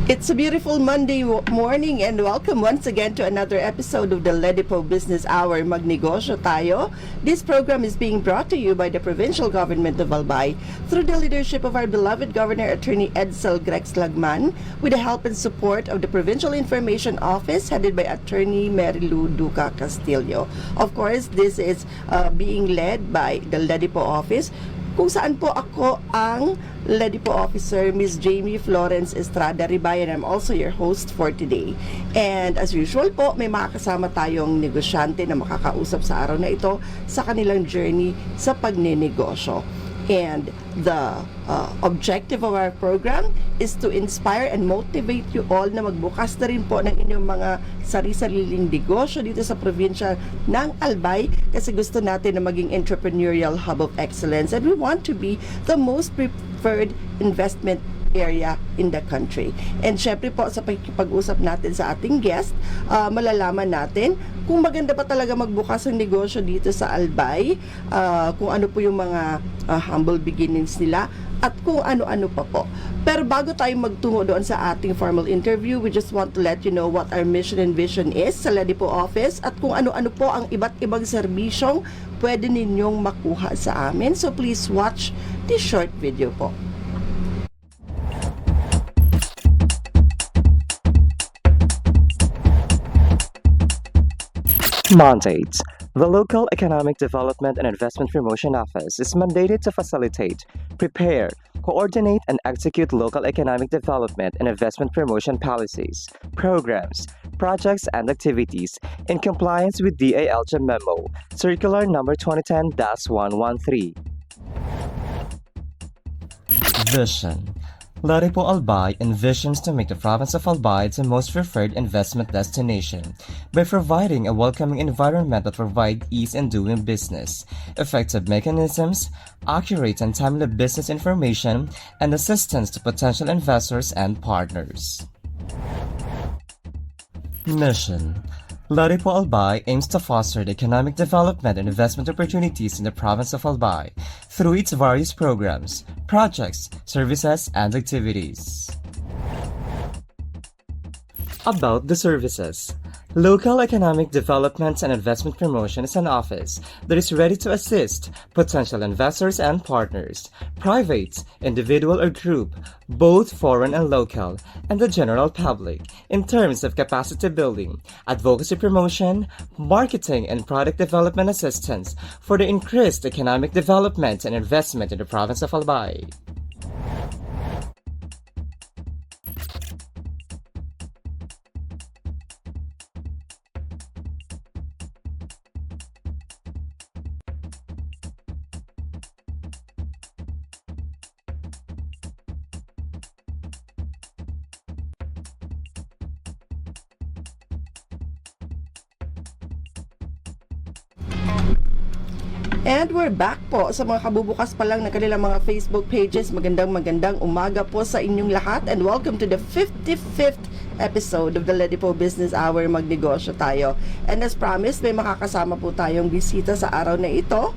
It's a beautiful Monday morning and welcome once again to another episode of the Ledipo Business Hour, Magnegosyo Tayo. This program is being brought to you by the Provincial Government of Albay through the leadership of our beloved Governor Attorney Edsel Grex Lagman with the help and support of the Provincial Information Office headed by Attorney Marilu Duca Castillo. Of course, this is being led by the Ledipo Office, kung saan po ako ang Ledipo Officer, Ms. Jamie Florence Estrada Ribay, and I'm also your host for today. And as usual po, may makakasama tayong negosyante na makakausap sa araw na ito sa kanilang journey sa pagnenegosyo. And the objective of our program is to inspire and motivate you all na magbukas na rin po ng inyong mga sari-sariling negosyo dito sa probinsya ng Albay, kasi gusto natin na maging entrepreneurial hub of excellence, and we want to be the most preferred investment area in the country. And syempre po sa pag-usap natin sa ating guest, malalaman natin kung maganda pa talaga magbukas ng negosyo dito sa Albay, kung ano po yung mga humble beginnings nila, at kung ano-ano pa po. Pero bago tayo magtungo doon sa ating formal interview, we just want to let you know what our mission and vision is sa Ledipo Office at kung ano-ano po ang iba't ibang serbisyong pwede ninyong makuha sa amin. So please watch this short video po. Mandates. The Local Economic Development and Investment Promotion Office is mandated to facilitate, prepare, coordinate, and execute local economic development and investment promotion policies, programs, projects, and activities in compliance with DALJ Memo, Circular Number 2010-113. Vision. Ledipo Albay envisions to make the province of Albay the most preferred investment destination by providing a welcoming environment that provides ease in doing business, effective mechanisms, accurate and timely business information, and assistance to potential investors and partners. Mission. Ledipo Albay aims to foster the economic development and investment opportunities in the province of Albay through its various programs, projects, services, and activities. About the services. Local Economic Development and Investment Promotion is an office that is ready to assist potential investors and partners, private, individual or group, both foreign and local, and the general public, in terms of capacity building, advocacy promotion, marketing and product development assistance for the increased economic development and investment in the province of Albay. And we're back po sa mga kabubukas pa lang ng kanilang mga Facebook pages. Magandang umaga po sa inyong lahat and welcome to the 55th episode of the Ledipo Business Hour, Magnegosyo Tayo. And as promised, may makakasama po tayong bisita sa araw na ito.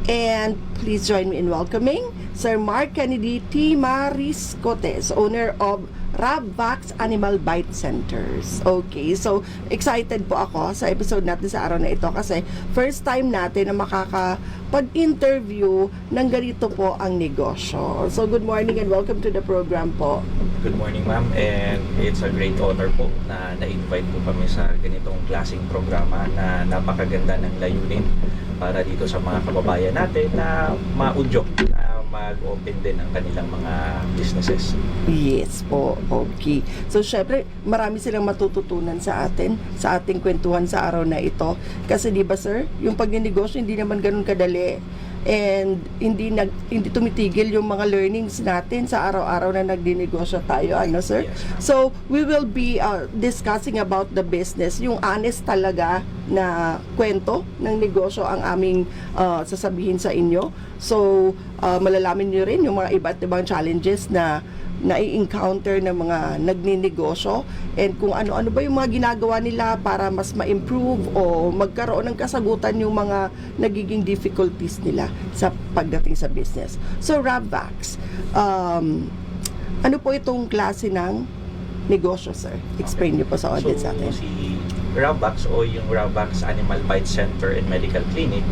And please join me in welcoming Sir Mark Kennedy T. Mariscotes, owner of Rabvax Animal Bite Centers. Okay, so excited po ako sa episode natin sa araw na ito kasi first time natin na makakapag-interview ng ganito po ang negosyo. So good morning and welcome to the program po. Good morning ma'am, and it's a great honor po na na-invite po kami sa ganitong klaseng programa na napakaganda ng layunin para dito sa mga kababayan natin na maudyok na mag-open din ang kanilang mga businesses. Yes po, okay. So syempre, marami silang matututunan sa atin, sa ating kwentuhan sa araw na ito. Kasi di ba sir, yung pagnenegosyo hindi naman ganun kadali. And hindi tumitigil yung mga learnings natin sa araw-araw na nagdinegosyo tayo, ano sir? Yes. So we will be discussing about the business, yung honest talaga na kwento ng negosyo ang aming sasabihin sa inyo. So malalaman niyo rin yung mga iba't ibang challenges na nai-encounter ng mga nagninegosyo and kung ano-ano ba yung mga ginagawa nila para mas ma-improve o magkaroon ng kasagutan yung mga nagiging difficulties nila sa pagdating sa business. So Rabvax, ano po itong klase ng negosyo, sir? Explain niyo po sa audience natin. Si Ravax o yung Ravax Animal Bite Center and Medical Clinic,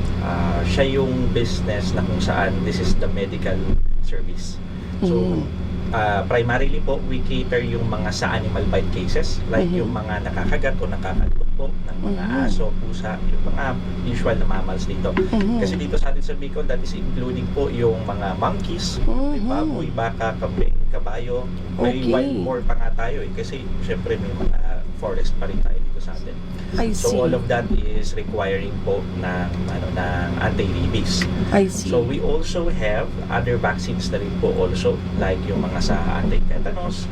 siya yung business na kung saan this is the medical service. So, primarily po, we cater yung mga sa animal bite cases, like yung mga nakakagat o nakakagat po ng mga aso, pusa, yung mga usual na mammals dito. Kasi dito sa atin sa Bicol, that is including po yung mga monkeys, baboy, baka, kambing, kabayo. May Okay. wild boar pa nga tayo kasi syempre may mga forest pa rin tayo dito sa atin. I see. So all of that is requiring po ng anti-rabies. I see. So we also have other vaccines na rin po also, like yung mga sa anti-tetanus,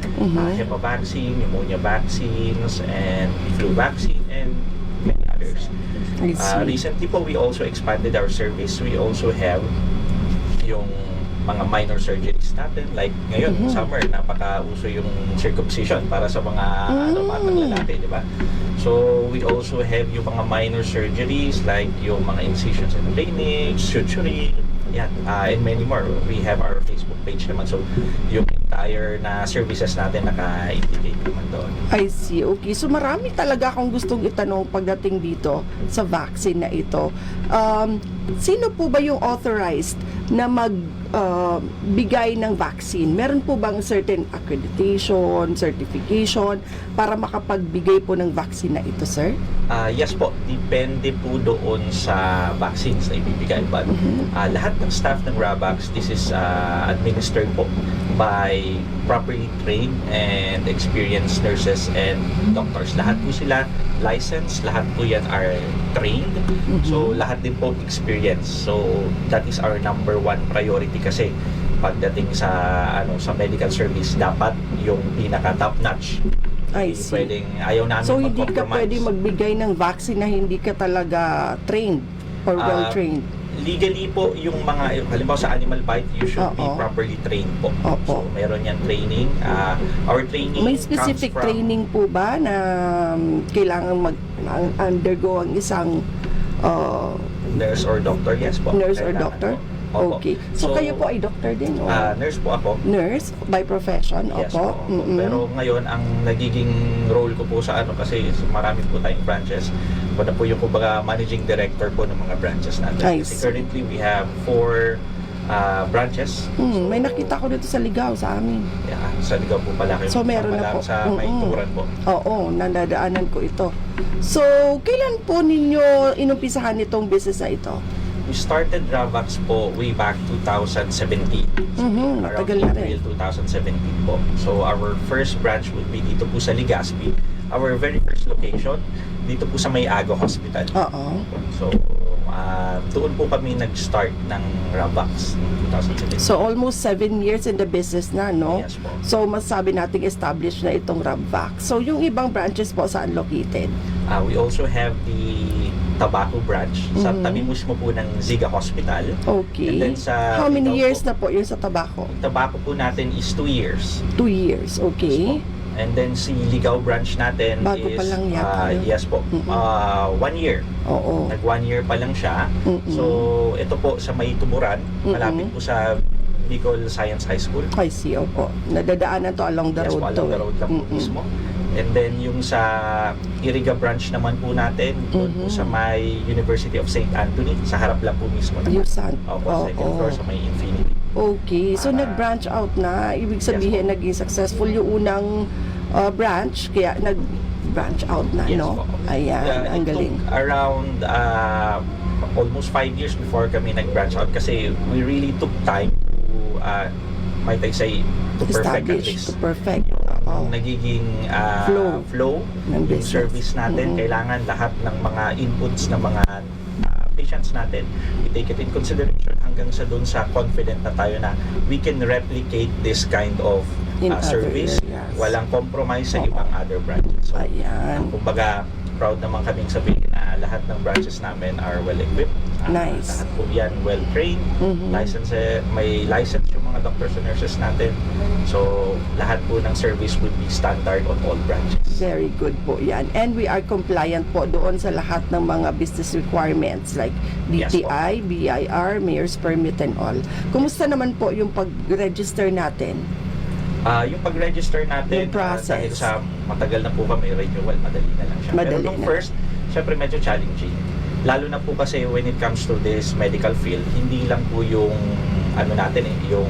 HEPA vaccine, pneumonia vaccines, and flu vaccine, and many others. I see. Recently po, we also expanded our service. We also have yung mga minor surgeries natin. Like ngayon, summer, napaka-uso yung circumcision para sa mga batang lalaki, di ba? So, we also have yung mga minor surgeries like yung mga incisions and drainage, suturing, yan, and many more. We have our Facebook page naman. So, yung entire na services natin naka-indicate naman doon. I see. Okay. So, marami talaga akong gustong itanong pagdating dito sa vaccine na ito. Sino po ba yung authorized na magbigay ng vaccine? Meron po bang certain accreditation, certification para makapagbigay po ng vaccine na ito, sir? Yes po, depende po doon sa vaccines na ibibigay. But lahat ng staff ng Ravax, this is administered po by properly trained and experienced nurses and doctors. Lahat po sila licensed, lahat po yan are trained. So lahat din po experience. So that is our number one priority kasi pagdating sa sa medical service, dapat yung pinaka top notch. I see. Pwedeng ayaw namin So, hindi ka mag-compromise. pwede magbigay ng vaccine na hindi ka talaga trained or well-trained? Legally po, yung mga, halimbawa sa animal bite, you should be Oo. properly trained po. Opo. So, meron yan training. Our training May specific comes from, training po ba na kailangan undergo ang isang nurse or doctor. Yes po. nurse or Kailangan doctor? po. Opo. Okay. So, kayo po ay doctor din? O? Nurse po ako. Nurse by profession? Yes Opo. po. Pero ngayon, ang nagiging role ko po sa kasi marami po tayong branches. Ako na po yung kumbaga managing director po ng mga branches natin. I Kasi see. currently, we have 4 branches. May nakita ko dito sa Ligaw sa amin. Yeah, sa Ligaw po pala kayo. So, meron na po. Sa may turan po. Oo, nadadaanan ko ito. So, kailan po ninyo inumpisahan itong business na ito? We started Ravax po way back 2017. Around Matagal na rin. April 2017 po. So our first branch would be dito po sa Legazpi. Our very first location, dito po sa May Ago Hospital. Oo. So doon po kami nag-start ng Ravax in 2017. So, almost 7 years in the business na, no? Yes po. So, masasabi nating established na itong Ravax. So, yung ibang branches po saan located? We also have the Tabaco branch sa tabi mismo po ng Ziga Hospital. Okay. And then sa How many Ligaw years po, na po yun sa Tabaco? Tabaco po natin is 2 years. 2 years, okay. Yes po. And then si Ligaw branch natin Bago is pa lang yata yun. yes po. 1 year. Oo. Nag 1 year pa lang siya. So ito po sa May Tumuran, malapit po sa Bicol Science High School. I see, opo. Nadadaanan to along the Yes road po, to. along the road lang po mismo. And then yung sa Iriga branch naman po natin, doon po sa may University of St. Anthony, sa harap lang po mismo Yung naman. San. Opo, second floor sa may Infinity. Okay. So, nag-branch out na. Ibig sabihin, naging successful yung unang branch. Kaya, nag-branch out na, Yes no? po. Ayan, ang It galing. took around almost 5 years before kami nag-branch out kasi we really took time to, might I say, to perfect at Establish, least. to perfect. Oo. Nagiging Flow yung ng business. service natin, kailangan lahat ng mga inputs ng mga patients natin, we take it in consideration hanggang sa dun sa confident na tayo na we can replicate this kind of In other service. areas. Walang compromise sa Oo. ibang other branches. So, Ayan. kumbaga, proud naman kaming sabihin na lahat ng branches namin are well-equipped. Nice. Lahat po yan well-trained. May license yung mga doctors and nurses natin. So, lahat po ng service would be standard on all branches. Very good po yan. And we are compliant po doon sa lahat ng mga business requirements like Yes po. DTI, BIR, Mayor's Permit and all. Kumusta naman po yung pag-register natin? Yung pag-register natin, Yung process. dahil sa matagal na po kami renewal, madali na lang siya. Pero Madali nung na. first, syempre medyo challenging. Lalo na po kasi when it comes to this medical field, hindi lang po yung ano natin yung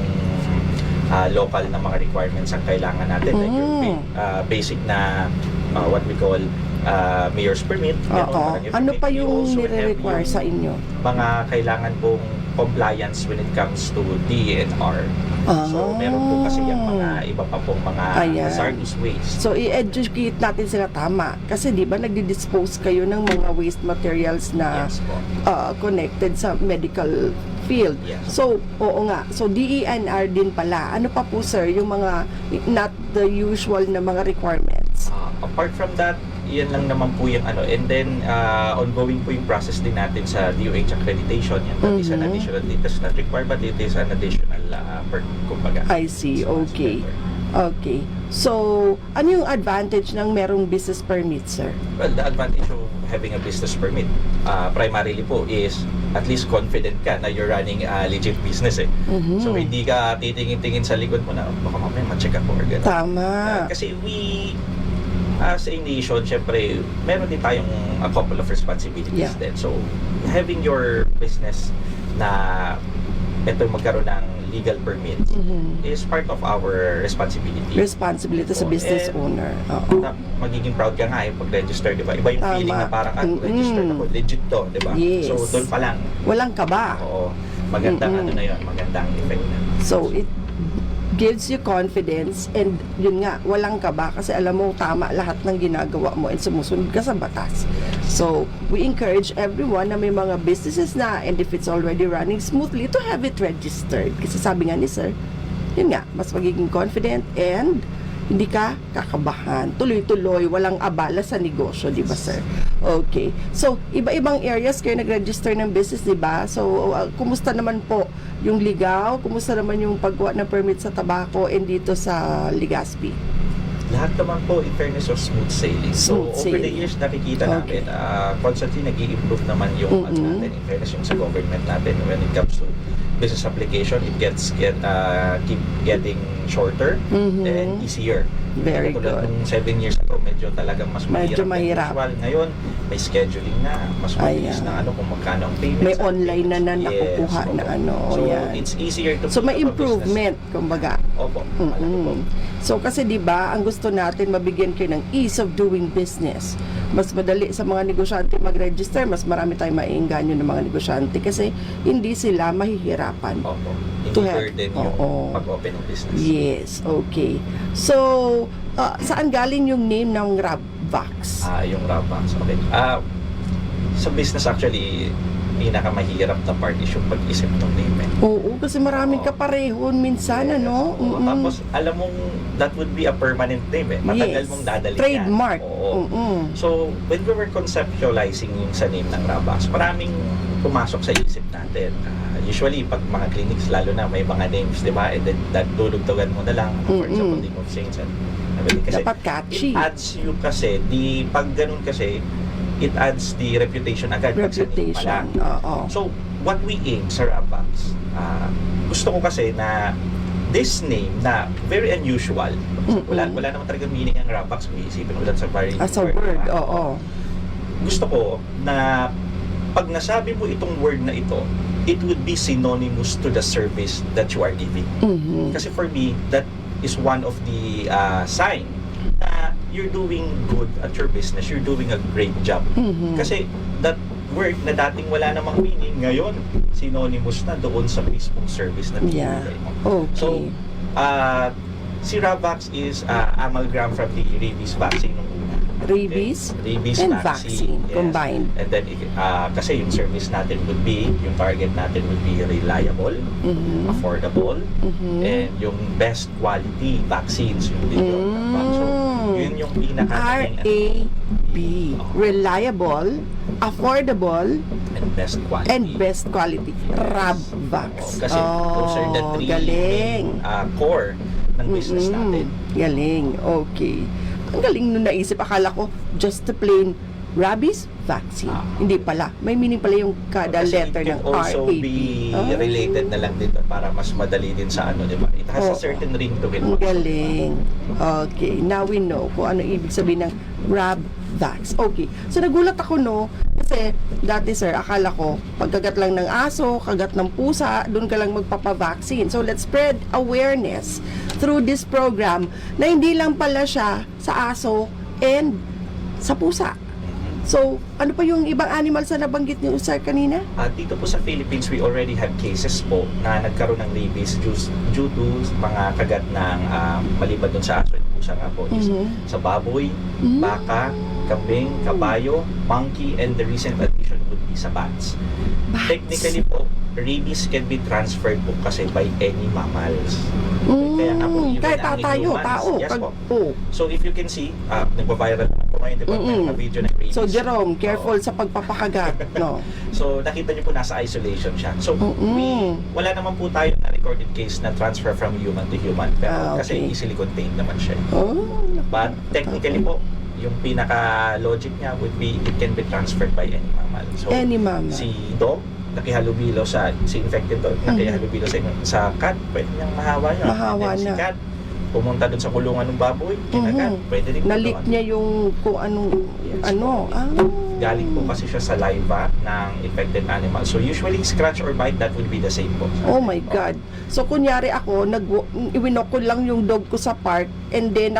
local na mga requirements ang kailangan natin. Like yung basic na what we call mayor's permit. Ganun, Oo. parang Ano pa we yung also have nire-require yung sa inyo? mga kailangan pong compliance when it comes to DENR. So, meron po kasi yung mga iba pa pong mga Ayan. hazardous waste. So, i-educate natin sila tama. Kasi di ba nagdi-dispose kayo ng mga waste materials na Yes po. connected sa medical field. Yes. So, oo nga. So, DENR din pala. Ano pa po, sir, yung mga not the usual na mga requirements? Apart from that, yan lang naman po yung ano. And then, ongoing po yung process din natin sa DOH accreditation. Yan, that is an additional data not required, but it is an additional perk, kumbaga. I see. So, Okay. it's better. Okay. So, ano yung advantage ng merong business permit, sir? Well, the advantage of having a business permit, primarily po is at least confident ka na you're running a legit business eh. So, hindi ka titingin-tingin sa likod mo na baka mamaya ma-check ako or gano'n. Tama. Kasi we, as a nation, syempre, meron din tayong a couple of responsibilities Yeah. din. So, having your business na ito magkaroon ng legal permit is part of our responsibility. Responsibility sa Oh, business and- owner. Oo. Na magiging proud ka nga pag-register, di ba? Iba yung Tama. feeling na parang, registered ako, legit to, di ba? Yes. So, doon pa lang, Walang kaba. oo, magandang ano na yun, magandang effect na. So, it gives you confidence and yun nga, walang kaba kasi alam mo tama lahat ng ginagawa mo and sumusunod ka sa batas. So, we encourage everyone na may mga businesses na and if it's already running smoothly to have it registered. Kasi sabi nga ni sir, yun nga, mas magiging confident and hindi ka kakabahan. Tuloy-tuloy, walang abala sa negosyo, di ba sir? Okay. So, iba-ibang areas kayo nag-register ng business, di ba? So, kumusta naman po yung Ligaw? Kumusta naman yung paggawa ng permit sa tabako and dito sa Legazpi? Lahat naman po in fairness of smooth sailing. So, Smooth over the sailing. years nakikita Okay. natin, constantly nag-i-improve naman yung ano natin, in fairness yung sa government natin when it comes to business application, it keep getting shorter and easier. Very Katulad good. nung 7 years ago, medyo talagang mas Medyo mahirap. mahirap. than usual. Ngayon, may scheduling na, mas mabilis Ayan. na ano kung magkano ang payments. May at online na payments. nakukuha Yes, na opo. ano, So, yan. it's easier to So, may pick up a business. improvement, kumbaga. Opo, malaki po. So kasi 'di ba, ang gusto natin mabigyan kayo ng ease of doing business. Mas madali sa mga negosyante mag-register, mas marami tayong maiengganyo ng mga negosyante kasi hindi sila mahihirapan. Opo. Hindi To have- burden yung Oo. pag-open ng business. Yes, okay. So, saan galing yung name ng Rabvax? Yung Rapax. Okay. Sa business actually, pinakamahirap na part is yung pag-isip ng name. Oo, kasi maraming kaparehon minsan, ano? Oo. Tapos, alam mong that would be a permanent name eh. Matagal mong dadalhin Trademark. yan. Oo. So, when we were conceptualizing yung sa name ng Rabax, maraming pumasok sa isip natin. Usually, pag mga clinics, lalo na may mga names, di ba? And then, dudugtugan mo na lang. For example, name of saints and everything. Kasi Dapat catchy. it adds you kasi, pag ganun kasi, it adds the reputation agad. pag sa name pa lang. Reputation. Oo. So, what we aim sa Rabax, gusto ko kasi na this name na very unusual. Wala naman talaga meaning ang Rabax kung iisipin mo lang sa very As a word, diba? oo. Gusto ko na pag nasabi mo itong word na ito, it would be synonymous to the service that you are giving. Kasi for me, that is one of the sign na you're doing good at your business, you're doing a great job. Kasi that word na dating wala namang meaning, ngayon, synonymous na doon sa mismong service na binibigay mo. Okay. So, si Rabax is amalgam from the rabies vaccine nung una. Rabies Rabies and vaccine combined. And then, kasi yung service natin would be, yung target natin would be reliable, affordable, and yung best quality vaccines, yung din yun. So, yun yung RAB. Reliable, affordable, and best quality. and best quality. Rabvax. Kasi those are the three galing. main, core ng business natin. Galing. Okay. Ang galing nung naisip. Akala ko, just the plain rabies vaccine. Hindi pala. May meaning pala yung kada Kasi letter it can ng also RAP. be Ah. related na lang dito para mas madali din sa ano, di ba? It has a Oo. certain ring to it. Ang also. galing. Okay, now we know kung ano ibig sabihin ng RabVax. Okay, so nagulat ako no, kasi dati sir, akala ko, pagkagat lang ng aso, kagat ng pusa, doon ka lang magpapavaccine. So let's spread awareness through this program na hindi lang pala siya sa aso and sa pusa. So, ano pa yung ibang animals na nabanggit niyo sir kanina? Dito po sa Philippines, we already have cases po na nagkaroon ng rabies due to mga kagat ng maliban doon sa aso at pusa nga po is sa baboy, baka, kambing, kabayo, monkey, and the recent addition would be sa bats. Technically po, rabies can be transferred po kasi by any mammals. Kaya nga po, even kahit ang tayo, humans, tao. yes po. Oh. So if you can see, nagpa-viral po ngayon, di ba? May mga video ng rabies. So Jerome, careful sa pagpapakagat, no? So, nakita niyo po nasa isolation siya. So, wala naman po tayo na recorded case na transfer from human to human. Pero kasi Okay. easily contained naman siya. Oh, But technically po, yung pinaka-logic niya would be it can be transferred by any mammal. So, any mama. si dog, nakihalubilo si infected dog, nakihalubilo sa cat, pwede niyang mahawa yun. Mahawa And then na. Si cat, pumunta dun sa kulungan ng baboy, kinagat, pwede rin Nalik po. niya yung kung anong Yes, ano. po. Galing po kasi siya sa saliva ng infected animal. So usually scratch or bite, that would be the same po. Oh my God. So kunyari ako, iwinok ko lang yung dog ko sa park and then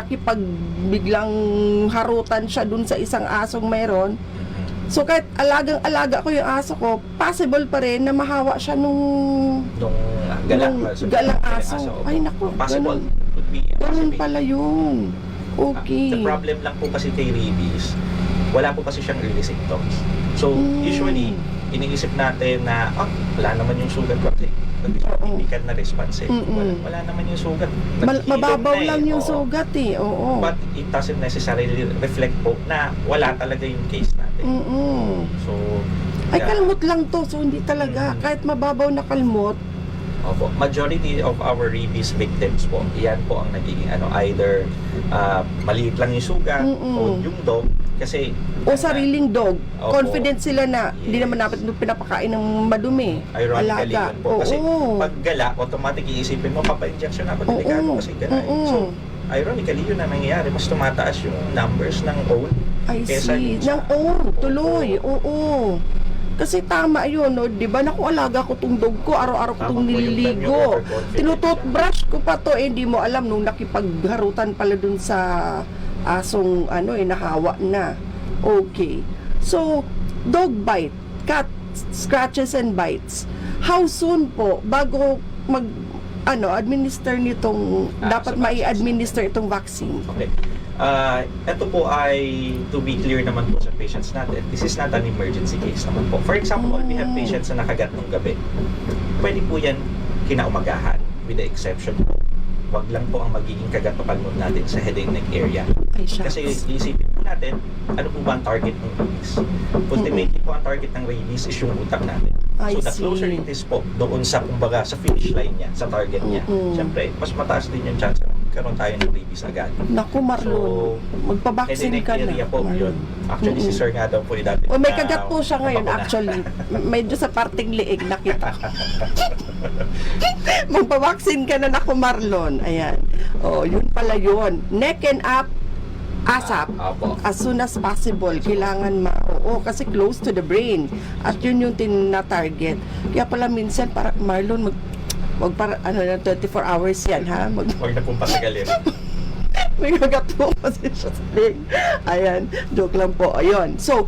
biglang harutan siya dun sa isang asong mayroon. So kahit alagang-alaga ko yung aso ko, possible pa rin na mahawa siya nung galang aso. Ay naku, possible would be ganun possible. pala yun. Okay. The problem lang po kasi kay rabies, wala po kasi siyang early symptoms. So usually iniisip natin na wala naman yung sugat ko kasi hindi ka na response eh. Wala naman yung sugat. Mababaw Naghihilom na lang yung Oo. sugat eh. Oo. But it doesn't necessarily reflect po na wala talaga yung case natin. So, Ay, yeah. kalmot lang to. So, hindi talaga. Kahit mababaw na kalmot, Opo. Majority of our rabies victims po, yan po ang nagiging either maliit lang yung sugat o yung dog kasi o sariling dog. Opo. Confident sila na hindi Yes. naman dapat pinapakain ng madumi. ironically Alaga. yun po. Kasi pag gala, automatic iisipin mo, papa-injection ako, delikado kasi gala. So, ironically yun na nangyayari. Mas tumataas yung numbers ng own I kesa see. yung sa- Nang tuloy. Oo. Kasi tama yun, no? Di ba? Naku, alaga ko tong dog ko. Araw-araw ko Tama tong po yung time yung nililigo. overconfident Tinututbrush ko pa to. Hindi mo alam nung nakipagharutan pala dun sa asong nahawa na. Okay. So, dog bite, cat scratches and bites. How soon po bago administer nitong dapat sa mai-administer itong vaccine? Okay. Ito po ay, to be clear naman po sa patients natin, this is not an emergency case naman po. For example, we have patients na nakagat ng gabi. Pwede po yan kinaumagahan, with the exception po. Wag lang po ang magiging kagat o kalmot natin sa head and neck area. Ay, shucks. Kasi isipin po natin, ano po ba ang target ng rabies? Ultimately po, ang target ng rabies is yung utak natin. I So the see. closer it is po, doon sa, kumbaga, sa finish line niya, sa target niya, syempre, mas mataas din yung chance na magkaroon tayo ng rabies agad. Naku, Marlon. So, Magpa-vaccine head ka and neck na. area po, yun. Actually, si Sir nga daw po yung dati. O may kagat po siya ngayon napakuna. actually. Medyo sa parting liig nakita ko. Magpa-vaccine ka na naku, Marlon. Ayan. O, yun pala yun. Neck and up, ASAP. Apo. As soon as possible. Kailangan kasi close to the brain. At yun yung tina-target. Kaya pala minsan, Marlon, 24 hours yan, ha? Huwag na pong patagalin. May kagat po kasi siya sa leg. Ayan, joke lang po. Ayun. So,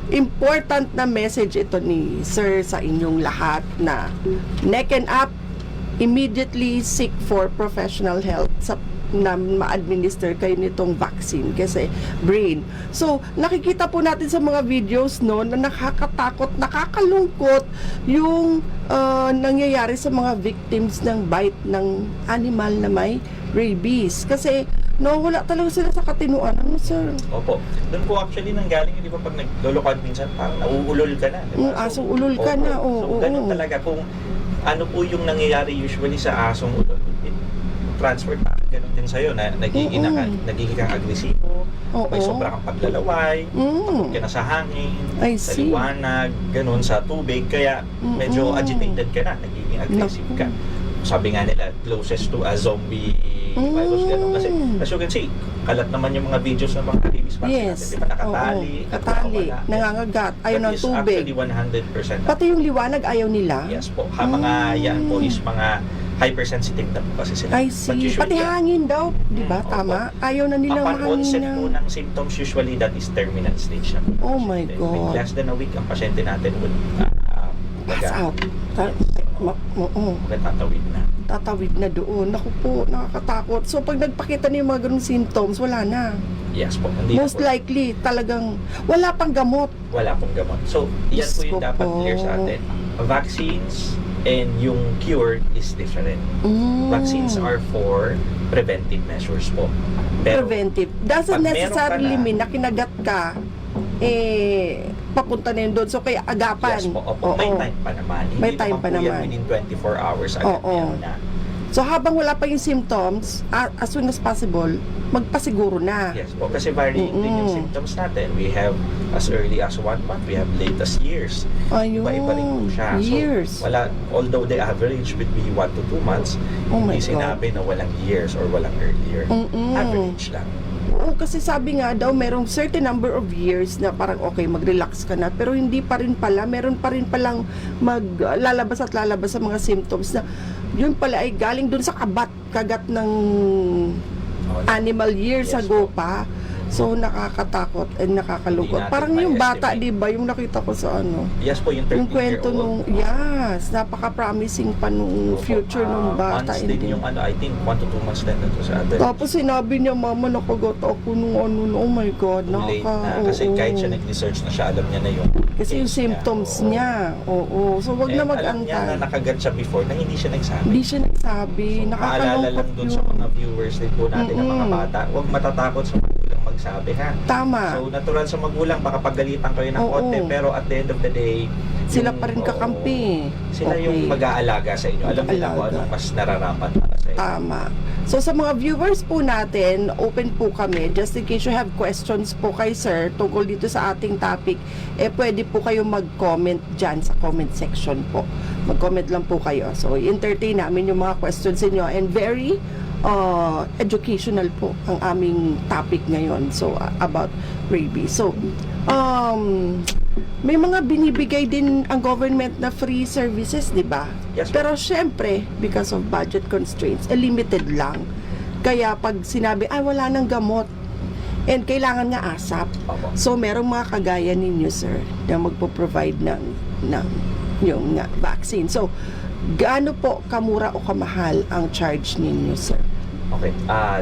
important na message ito ni Sir sa inyong lahat na neck and up, immediately seek for professional help na ma-administer kayo nitong vaccine kasi brain. So, nakikita po natin sa mga videos na nakakatakot, nakakalungkot yung nangyayari sa mga victims ng bite ng animal na may rabies. Kasi wala talaga sila sa katinuan. Ano, sir? Opo. Doon po actually nanggaling, di ba, pag naglulokad minsan, parang nauulol ka na. Di ba? Asong ulol ka na. So, ganun talaga. Kung ano po yung nangyayari usually sa asong ulol, transferred pa. Ganun din sa'yo na nagiging kang agresibo, Oo. may sobra kang paglalaway, takot ka na sa hangin, I sa see. liwanag, ganun, sa tubig, kaya medyo agitated ka na, nagiging aggressive ka. Sabi nga nila, closest to a zombie virus, ganun. Kasi, as you can see, kalat naman yung mga videos ng mga rabies vaccine Yes. natin, di ba? Nakatali, Oo. Katali, nakawala. nangangagat, ayaw That ng is tubig. actually 100%. Pati yung liwanag, ayaw nila. Yes po. Mga yan po is mga hypersensitive na po kasi sila. I But see. usually, Pati hangin daw, di ba? Opo. Tama? Ayaw na nilang upon onset mahangin po na. ng symptoms, usually that is terminal stage na po. ng Oh my pasyente. God. With less than a week, ang pasyente natin would Pass out. Oo. tatawid na. Tatawid na doon. Naku po, nakakatakot. So, pag nagpakita na yung mga ganung symptoms, wala na. Yes po. Hindi Most na po, likely, talagang wala pang gamot. wala pong gamot. So, yan po yung Diyos ko dapat po. clear sa atin. Vaccines and yung cure is different. Vaccines are for preventive measures po. Pero, preventive. Doesn't pag meron necessarily ka na- mean na kinagat ka, papunta na yun doon. So, kaya agapan. yes po. Opo, may Oo. time pa naman. May Hindi time naman pa po yan naman. within 24 hours agad Oo. meron na. So, habang wala pa yung symptoms, as soon as possible, magpasiguro na. Yes po, kasi varying din yung symptoms natin. We have as early as 1 month, we have late as years. Ayun. Iba-iba rin po siya. Years. So, although the average would be 1 to 2 months, Oh my hindi God. sinabi na walang years or walang earlier. Average lang. Oo, kasi sabi nga daw, merong certain number of years na parang okay, mag-relax ka na. Pero hindi pa rin pala, meron pa rin palang lalabas at lalabas sa mga symptoms na yun pala ay galing dun sa kagat ng animal years Yes ago po. pa. So, nakakatakot and nakakalungkot. Hindi natin Parang yung bata, ma-estimate. di ba? Yung nakita ko sa ano. Yes po, yung 13-year-old. Yung kwento nung, yes, napaka-promising pa nung future nung bata. Months din yung I think 1 to 2 months din ito sa atin. Tapos sinabi niya, mama, nakagat ako nung oh my God, Too late na. Kasi oo. kahit siya nag-research na siya, alam niya na yung Kasi yung case symptoms Oo. niya, oo. So, wag na And alam niya na mag-antay. nakagat siya before na hindi siya nagsabi. Hindi siya nagsabi, So, maalala nakakalungkot lang dun yun. sa mga viewers din po natin ng mga bata, huwag matatakot sa magulang magsabi ha. Tama. So natural sa magulang, baka pagalitan kayo ng Oo. konti, pero at the end of the day, Sila yung- pa rin kakampi. Sila yung Okay. mag-aalaga sa inyo. Alam nila kung Mag-aalaga. anong mas nararapat para sa inyo. Tama. So sa mga viewers po natin, open po kami. Just in case you have questions po kay sir tungkol dito sa ating topic, pwede po kayo mag-comment dyan sa comment section po. Mag-comment lang po kayo. So i-entertain namin yung mga questions niyo and very educational po ang aming topic ngayon. So about rabies. So may mga binibigay din ang government na free services, di ba? Yes, Pero syempre, because of budget constraints, limited lang. Kaya pag sinabi, wala nang gamot, and kailangan nga ASAP. Opo. So, merong mga kagaya ninyo, sir, na magpo-provide ng yung vaccine. So, gaano po kamura o kamahal ang charge ninyo, sir? Okay.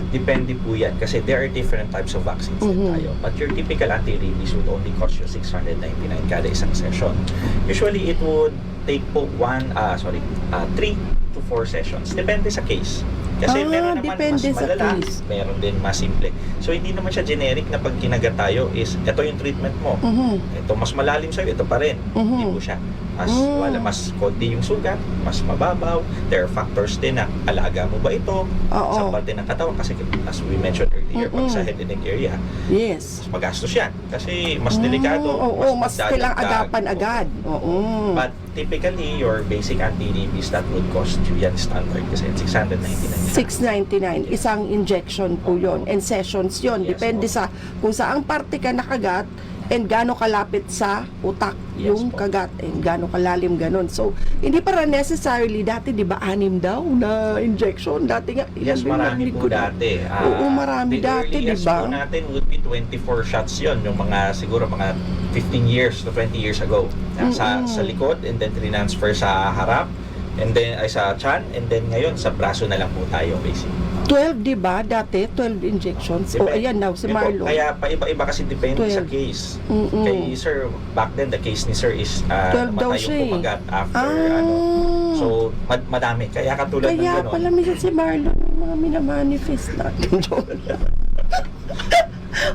Depende po yan kasi there are different types of vaccines din tayo. But your typical anti-rabies would only cost you 699 kada isang session. Usually, it would take po 3 to 4 sessions. Depende sa case. Kasi meron naman depende mas sa malala, case. meron din mas simple. So, hindi naman siya generic na pag kinagat tayo is, ito yung treatment mo. Ito mas malalim sa'yo, ito pa rin. Hindi po siya. Mas konti yung sugat, mas mababaw. There are factors din na alaga mo ba ito Oo. sa parte ng katawan. Kasi as we mentioned earlier, pag sa head and neck area, Yes. mas magastos yan. Kasi mas delikado. Oo, mas magdadagdag. kailangang agapan agad. Oo. But typically, your basic anti-rabies that would cost you, yan standard kasi 699. 699, isang injection po yon and sessions yon. Yes, Depende po. sa kung saang parte ka nakagat and gaano kalapit sa utak Yes, yung po. kagat and gaano kalalim ganun. So, hindi para necessarily dati, di ba, 6 daw na injection? Dati nga, Yes, ilan ba marami narinig po ko na? dati. Oo, marami dati, di The earliest ba? po natin would be 24 shots yon yung siguro mga 15 years to 20 years ago. Sa likod and then transfer sa harap and then ay sa chan and then ngayon sa braso na lang po tayo basically. 12, di ba? Dati, 12 injections. O, ayan now, si Yun po, Marlon. Kaya pa-iba-iba kasi depende 12. sa case. Mm-mm. Kay sir, back then the case ni sir is 12 daw namatay siya yung eh. kumagat after So, madami. Kaya katulad ng Kaya gano'n. pala minsan si Marlon yung mga minamanifest natin.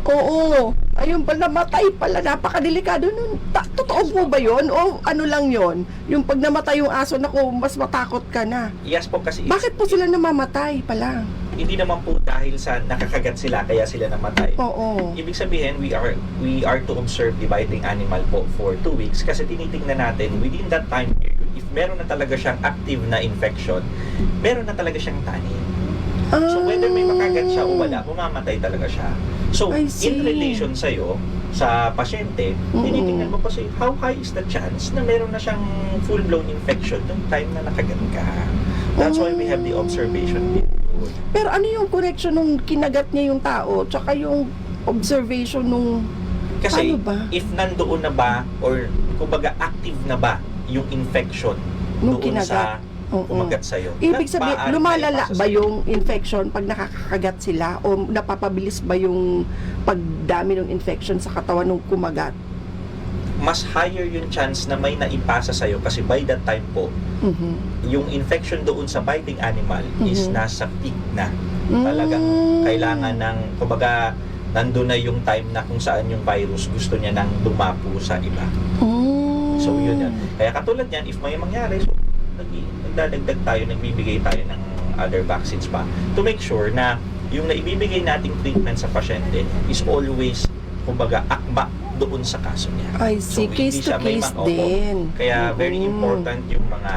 Oo. Ayun pala, namatay pala. Napakadelikado nun. Totoo po ba yun? O ano lang yon? Yung pag namatay yung aso, naku, mas matakot ka na. Yes po kasi Bakit po sila namamatay pala? hindi naman po dahil sa nakakagat sila kaya sila namatay. Oo. Ibig sabihin, we are to observe the biting animal po for 2 weeks kasi tinitingnan natin within that time period, if meron na talaga siyang active na infection, meron na talaga siyang tanin. So whether may makagat siya o wala, mamamatay talaga siya. So I see. in relation sa'yo, sa pasyente, tinitingnan mo kasi how high is the chance na meron na siyang full-blown infection nung time na nakagat ka. That's why we have the observation period. Pero ano yung connection nung kinagat niya yung tao tsaka yung observation nung Kasi ano ba? if nandoon na ba or kumbaga active na ba yung infection Nung doon sa kinagat? Oo. kumagat sa'yo. Ibig sabihin, Maaari lumalala maipasa ba sa'yo. yung infection pag nakakagat sila o napapabilis ba yung pagdami ng infection sa katawan ng kumagat? Mas higher yung chance na may naipasa sa'yo kasi by that time po, Mhm. yung infection doon sa biting animal is Mhm. nasa peak na. Talagang kailangan ng, kumbaga, nandun na yung time na kung saan yung virus gusto niya nang dumapo sa iba. So yun yan. Kaya katulad yan, if may mangyari, so nagdadagdag tayo, nagbibigay tayo ng other vaccines pa to make sure na yung naibibigay nating treatment sa pasyente is always, kumbaga, akma doon sa kaso niya. I see. hindi Case to siya may case opo. din. Kaya very Mm. important yung mga,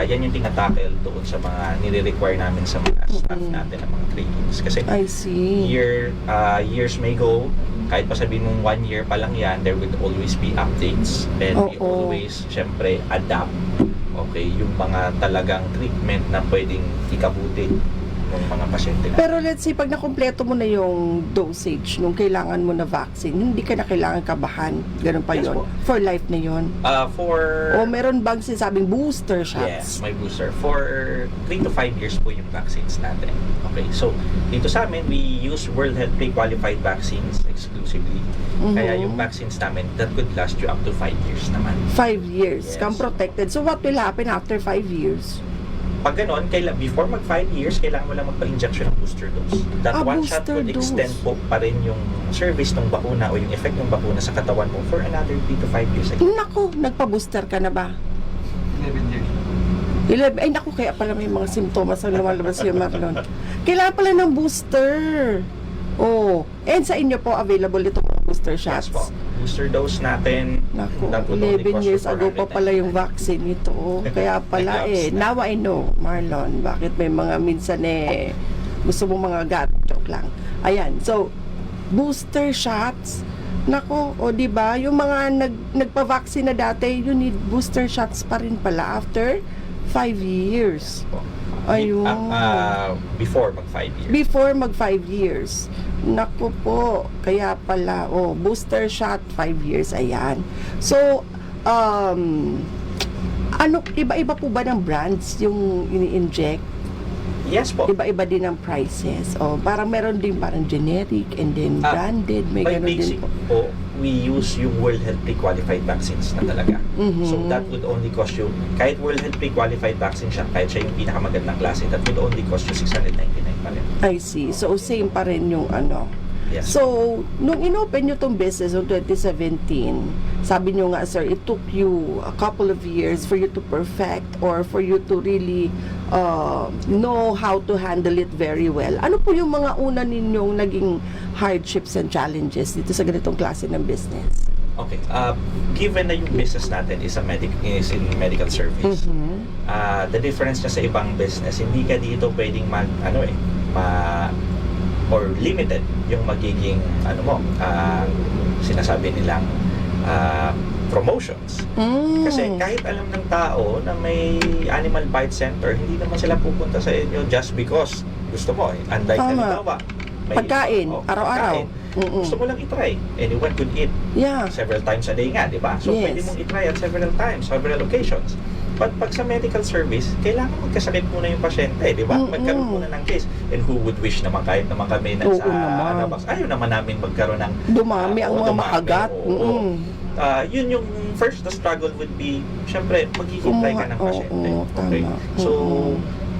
yan yung tinatakel doon sa mga nire-require namin sa mga staff natin ng mga trainings. Kasi I see. years may go, kahit pa sabihin mong 1 year pa lang yan, there will always be updates and we Oo. always, syempre, adapt yung mga talagang treatment na pwedeng ikabuti ng mga pasyente natin. Pero let's say, pag nakumpleto mo na yung dosage nung kailangan mo na vaccine, hindi ka na kailangan kabahan. Ganun pa Yes yon. po. For life na yon. O meron bang sinasabing booster Yes, shots? may booster. For 3 to 5 years po yung vaccines natin. Okay, so dito sa amin, we use World Health pre-qualified vaccines exclusively. Kaya yung vaccines namin, that could last you up to 5 years naman. 5 years. Yes. Kang protected. So what will happen after 5 years? Pag ganon, before mag 5 years, kailangan mo lang magpa-injection ng booster dose. That one shot booster could dose. extend po pa rin yung service ng bakuna o yung effect ng bakuna sa katawan mo for another 3 to 5 years again. Naku, nagpa-booster ka na ba? 11 years. 11, ay naku, kaya pala may mga simptomas ang lumalabas yung Marlon. Kailangan pala ng booster. Oh, and sa inyo po available itong mga booster shots. Yes po. Booster dose natin. Naku, that would only 11 cost years you ago pa 499. pala yung vaccine ito. Oh. Kaya pala May gloves na. now I know, Marlon, bakit may mga minsan gusto mo mga joke lang. Ayan, so, booster shots. Nako, o di ba yung mga nagpa-vaccine na dati, you need booster shots pa rin pala after 5 years. Po. Ayun. Before mag 5 years. Before mag 5 years. Naku po, kaya pala, booster shot 5 years, ayan. So, iba-iba po ba ng brands yung ini-inject? Yes po. Iba-iba din ang prices. Parang meron din parang generic and then branded, may By ganun din basic po. po, we use yung World Health pre-qualified vaccines na talaga. Mhm. So that would only cost you, kahit World Health pre-qualified vaccine siya, kahit siya yung pinakamagandang klase, that would only cost you 699 pa rin. I see. So, same pa rin yung ano. Yes. So, nung inopen nyo tong business noong 2017, sabi nyo nga, sir, it took you a couple of years for you to perfect or for you to really know how to handle it very well. Ano po yung mga una ninyong naging hardships and challenges dito sa ganitong klase ng business? Okay. Given na yung business natin is in medical service, the difference niya sa ibang business, hindi ka dito pwedeng or limited yung magiging sinasabi nilang promotions. Kasi kahit alam ng tao na may animal bite center, hindi naman sila pupunta sa inyo just because gusto mo. Unlike Tama. halimbawa, Pagkain, araw-araw. pagkain. Gusto mo lang itry. Anyone could eat Yeah. several times a day nga, di ba? So, Yes. pwede mong itry at several times, several occasions. But pag sa medical service, kailangan magkasakit muna yung pasyente, di ba? Magkaroon muna ng case. And who would wish naman kahit naman kami Oo naman. ayaw naman namin magkaroon ng Dumami ang mga dumami, makagat. oo. Yun yung first, the struggle would be, syempre, maghihintay ka ng pasyente. Oo, Okay. tama. So,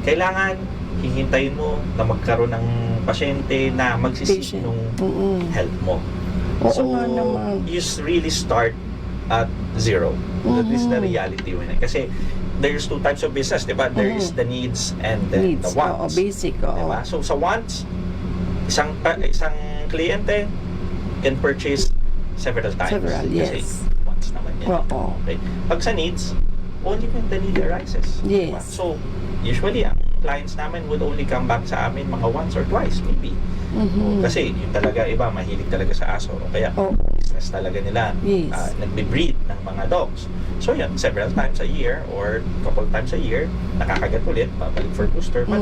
kailangan hihintayin mo na magkaroon ng pasyente na magsisik Patient. ng health mo. Oo So, nga naman. you really start at zero. That is the reality yun. Kasi there's two types of business, di ba? There is the needs and then the wants. Basic. Diba? So sa wants, isang kliyente can purchase several times. Kasi yes. wants naman yan. Okay. Pag sa needs, only when the need arises. Yes. Diba? So usually, ang clients namin would only come back sa amin mga once or twice, maybe. Kasi yung talaga iba, mahilig talaga sa aso. O kaya, business talaga nila. Yes. Nagbe-breed ng mga dogs. So yan, several times a year or couple times a year, nakakagat ulit, babalik for booster. But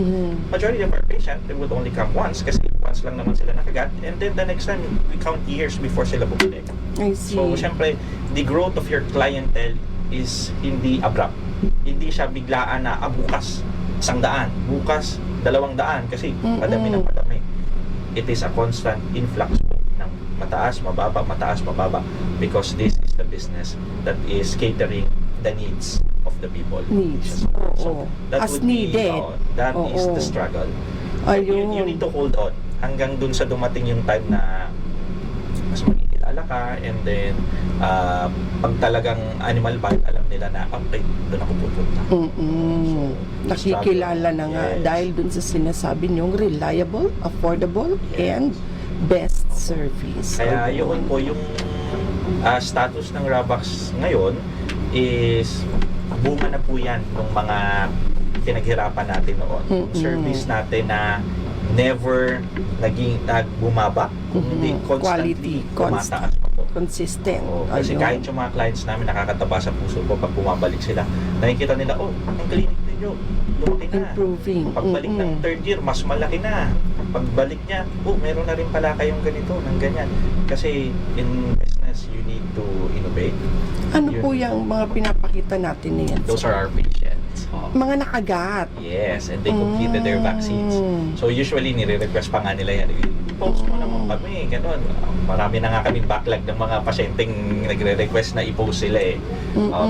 majority of our patient, they would only come once kasi once lang naman sila nakagat. And then the next time, we count years before sila bumalik. I see. So, syempre, the growth of your clientele is hindi abrupt. Hindi siya biglaan na, bukas, 100, bukas, 200 kasi padami ng padami. It is a constant influx po ng mataas, mababa because this is the business that is catering the needs of the people. Needs. So, that as would needed. That is the struggle. Ayun. You need to hold on hanggang dun sa dumating yung time na mas makikilala ka and then pag talagang animal bite, alam nila na okay, doon ako pupunta. Nakikilala na nga dahil dun sa sinasabi niyong reliable, affordable, and best service. Kaya yun po yung status ng Ravax ngayon is bunga na po yan ng mga pinaghirapan natin noon. Yung service natin na never bumaba, kundi constantly tumataas pa po. Consistent. Kasi kahit yung mga clients namin nakakataba sa puso ko pag bumabalik sila, nakikita nila, ang clinic ninyo, lumaki na. Improving. Pagbalik ng third year, mas malaki na. Pagbalik niya, meron na rin pala kayong ganito, ng ganyan. Kasi in business, you need to innovate. Ano po yung mga pinapakita natin na yan? Those are our patients. Mga nakagat. Yes, and they completed their vaccines. So usually, nire-request pa nga nila yan. I-post mo naman kami, gano'n. Marami na nga kaming backlog ng mga pasyenteng nagre-request na i-post sila eh.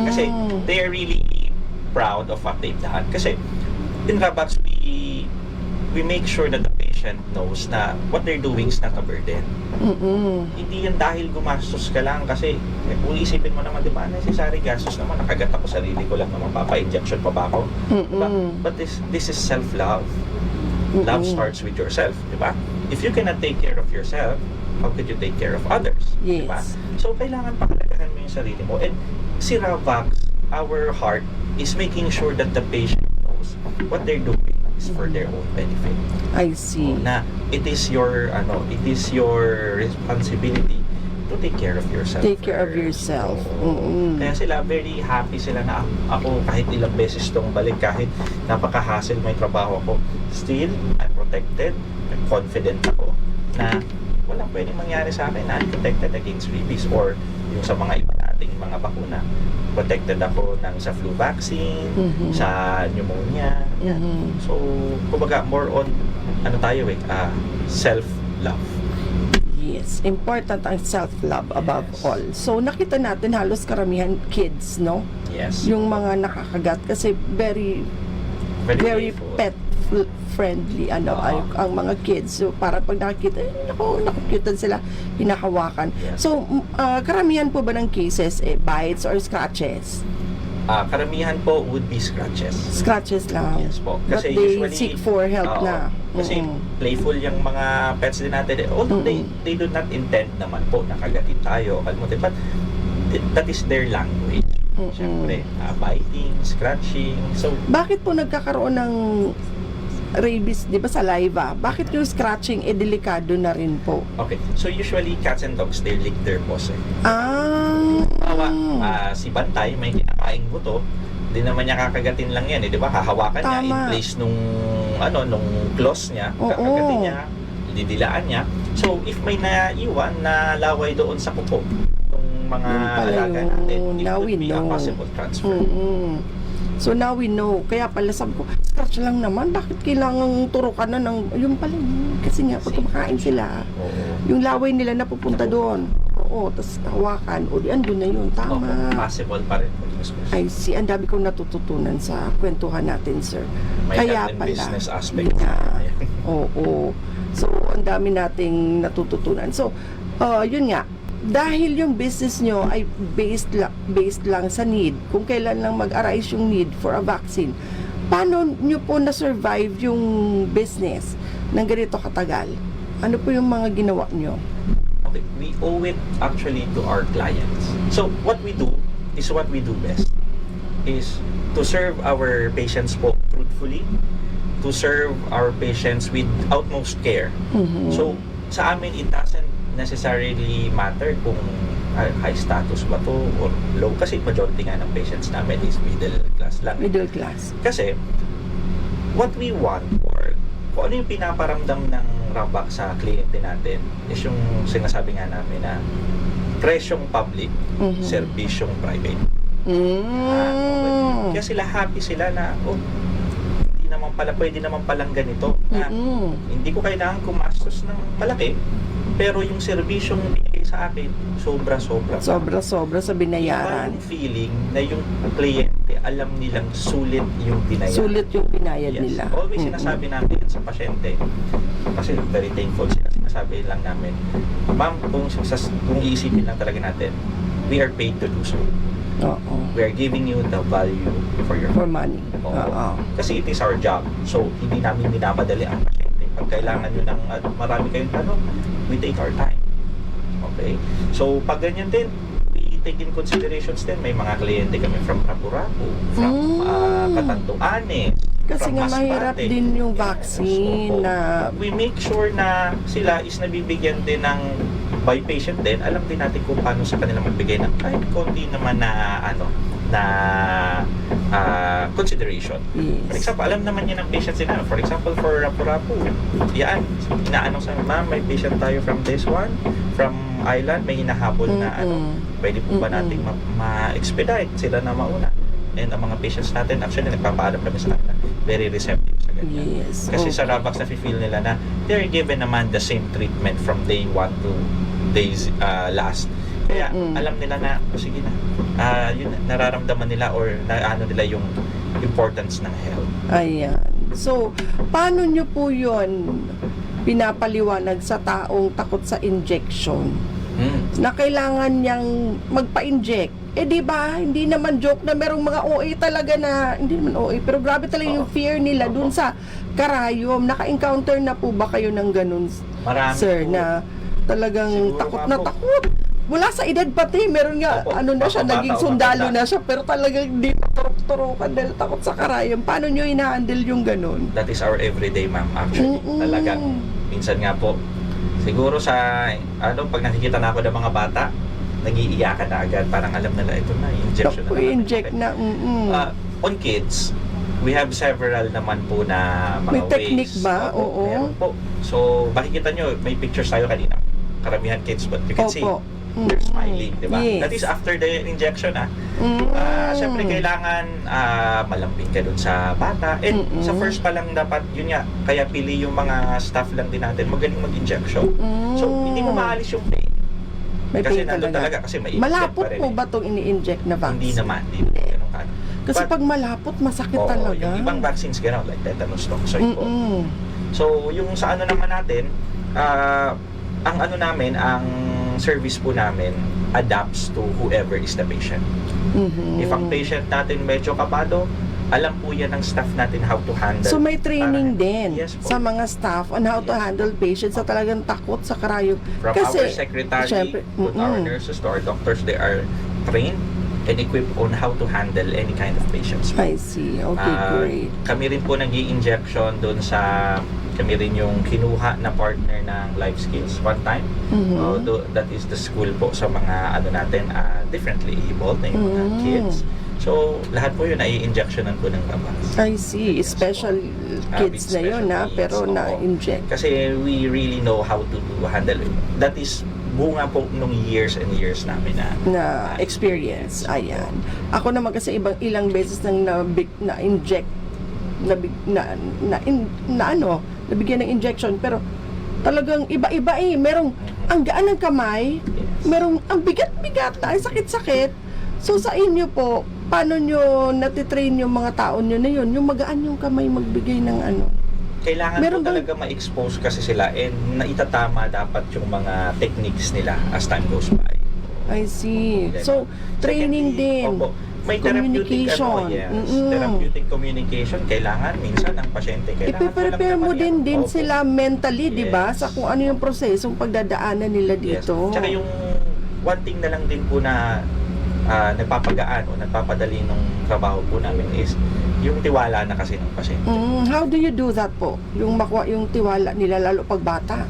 Kasi they are really proud of what they've done. Kasi in Ravax, we make sure that the patient knows na what they're doing is not a burden. Hindi yan dahil gumastos ka lang kasi kung isipin mo naman, di ba, necessary gastos naman, nakagat ako, sarili ko lang naman, papa-injection pa ba ako? Diba? But this is self-love. Love starts with yourself, di ba? If you cannot take care of yourself, how could you take care of others? Yes. Diba? So, kailangan pakalagahan mo yung sarili mo. And si Ravax, our heart is making sure that the patient knows what they're doing is for their own benefit. I see. Na it is your responsibility to take care of yourself. Take care of yourself. Kaya sila very happy sila na ako kahit ilang beses tong balik, kahit napaka-hassle may trabaho ako, still I'm protected, I'm confident ako na walang pwedeng mangyari sa akin na I'm protected against rabies or yung sa mga iba nating mga bakuna. Protected ako sa flu vaccine, sa pneumonia. So, kumbaga more on self-love. Yes, important ang self-love above all. So, nakita natin halos karamihan kids, no? Yes. Yung mga nakakagat kasi very playful. pet friendly ang mga kids. So, para pag nakakita, nakukutan sila, hinahawakan. Yes. So, karamihan po ba ng cases, bites or scratches? Karamihan po would be scratches. Scratches lang. Yes po. But Kasi they usually, seek for help na. Kasi playful yung mga pets din natin. Although they do not intend naman po nakagatin tayo, kalmutin. But that is their language. Siyempre, biting, scratching. So, bakit po nagkakaroon ng rabies, di ba sa live bakit yung scratching delikado na rin po? okay. So, usually, cats and dogs, they lick their paws eh. Si Bantay, may kinakaing buto, di naman niya kakagatin lang yan eh, di ba? Hahawakan niya in place nung claws niya, kakagatin niya, didilaan niya. So, if may naiwan na laway doon sa kuko, ng mga alaga natin, it could be a possible transfer. So now we know. Kaya pala sabi ko, scratch lang naman. Bakit kailangang turukan na ng... Yung pala, kasi nga, pag kumakain sila, yung laway nila napupunta doon. Tapos hawakan. Andun na yun. Tama. Possible pa rin. I see. Ang dami kong natututunan sa kwentuhan natin, sir. May Kaya health and pala. business aspect. So, ang dami nating natututunan. So, yun nga. dahil yung business nyo ay based lang sa need, kung kailan lang mag-arise yung need for a vaccine, paano nyo po na-survive yung business ng ganito katagal? Ano po yung mga ginawa nyo? Okay, we owe it actually to our clients. So what we do is what we do best, is to serve our patients po truthfully, to serve our patients with utmost care. So sa amin, it doesn't necessarily matter kung high status ba to or low, kasi majority nga ng patients namin is middle class lang. Middle class. Kasi what we want, or kung ano yung pinaparamdam ng Rabac sa kliyente natin, is yung sinasabi nga namin na presyong public, serbisyong private. Okay. Kaya sila happy sila na, hindi naman pala, pwede naman palang ganito na hindi ko kailangan kumastos ng malaki, pero yung serbisyong binigay sa akin, sobra-sobra. Sobra-sobra sa binayaran. Yung feeling na yung kliyente, alam nilang sulit yung binayad. Sulit yung binayad nila. Always sinasabi namin sa pasyente, kasi very thankful sila, sinasabi lang namin, ma'am, kung iisipin lang talaga natin, we are paid to do so. Oo. We are giving you the value for your For money. Oo. Kasi it is our job. So, hindi namin minamadali ang pasyente. Pag kailangan nyo ng marami kayong tanong, we take our time. Okay? So, pag ganyan din, we take in considerations din. May mga kliyente kami from Rapu-Rapu, from Catanduanes, Kasi from nga Masbate. mahirap din yung vaccine So, na we make sure na sila is nabibigyan din ng by patient din. Alam din natin kung paano sa kanila magbigay ng kahit konti naman na consideration. Yes. For example, alam naman niya ng patient sila. For example, for Rapu-Rapu, yan, inaanong sa ma'am, may patient tayo from this one, from island, may hinahabol na pwede po ba nating ma-expedite sila na mauna? And ang mga patients natin, actually, nagpapaalam kami sa kanila, very receptive sa ganyan. Yes. Kasi sa Rabac, na-feel nila na they're given naman the same treatment from day 1 to days last. Kaya alam nila na, sige na, yun, nararamdaman nila or ano nila yung importance ng health. Ayan. So, paano nyo po yun pinapaliwanag sa taong takot sa injection? Na kailangan niyang magpa-inject. Eh di ba, hindi naman joke na merong mga OA talaga na, hindi naman OA, pero grabe talaga yung fear nila dun sa karayom. Naka-encounter na po ba kayo ng ganun, Marami sir, po. na talagang Siguro takot nga na po. takot? Mula sa edad pati, meron nga, Opo. ano na siya, Bata naging o sundalo matanda. na siya, pero talagang hindi maturok-turokan dahil takot sa karayom. Paano nyo ina-handle yung ganun? That is our everyday, ma'am, actually. Talagang, minsan nga po, siguro sa, pag nakikita na ako ng mga bata, nag-iiyakan na agad, parang alam nila, ito na, injection na naman. inject na, On kids, we have several naman po na mga May technique ways. ba? Opo, Oo. meron po. So, makikita nyo, may pictures tayo kanina. Karamihan kids, but you can see, Opo. they're smiling, di ba? Yes. That is after the injection, Siyempre, kailangan malambing ka dun sa bata. And sa first pa lang dapat, yun nga, kaya pili yung mga staff lang din natin, magaling mag-injection. So, hindi mo maalis yung pain. May Kasi pain nandun talaga. talaga, kasi may Malapot pa rin po eh. ba itong ini-inject na vaccine? Hindi naman, hindi ganun ka. Kasi But, pag malapot, masakit oo, talaga. yung ibang vaccines gano'n, like tetanus, toxoid po. So, yung sa ano naman natin, ang ano namin, ang service po namin adapts to whoever is the patient. If ang patient natin medyo kabado, alam po yan ng staff natin how to handle. So may training din Yes po. sa mga staff on how to handle patients na talagang takot sa karayom. From our secretary syempre, to our nurses to our doctors, they are trained and equipped on how to handle any kind of patients. I see. Okay, great. Kami rin po nag-i-injection doon sa, kami rin yung kinuha na partner ng Life Skills one time. That is the school po sa mga ano natin, differently abled na yung mga kids. So, lahat po yun nai-injectionan po ng Rabac. I see. Special kids na yun, pero na-inject. Kasi we really know how to handle it. That is bunga po nung years and years namin na experience. Ayan. Ako naman kasi ilang beses nang na-inject, nabigyan ng injection, pero talagang iba-iba eh. Merong ang gaan ng kamay, merong ang bigat-bigat na, ang sakit-sakit. So sa inyo po, paano nyo natitrain yung mga tao nyo na yun? Yung magaan yung kamay magbigay ng ano? kailangan Meron po bang- talaga ma-expose kasi sila and naitatama dapat yung mga techniques nila as time goes by. I see. So, training Secondly, din. opo, may therapeutic Communication. therapeutic communication. Kailangan minsan ang pasyente kailangan Ipiprepare mo din Opo. sila mentally, di ba? Yes. Sa kung ano yung prosesong pagdadaanan nila Yes. dito. Tsaka yung one thing na lang din po na nagpapagaan o nagpapadali ng trabaho po namin is yung tiwala na kasi ng pasyente. How do you do that po? Yung makuha yung tiwala nila lalo pag bata.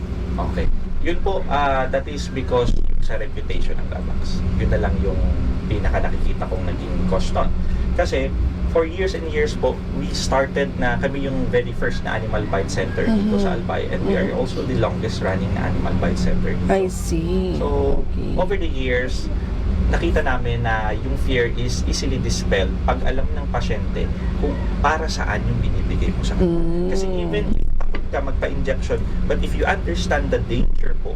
Okay. Yun po, that is because sa reputation ng Rabax. Yun na lang yung pinaka nakikita kong naging cost nun. Kasi for years and years po, we started na kami yung very first na Animal Bite Center dito sa Albay, and we are also the longest running na Animal Bite Center dito. I see. So, Okay. over the years, nakita namin na yung fear is easily dispelled pag alam ng pasyente kung para saan yung binibigay mo sa kanya. Kasi even if takot ka magpa-injection, but if you understand the danger po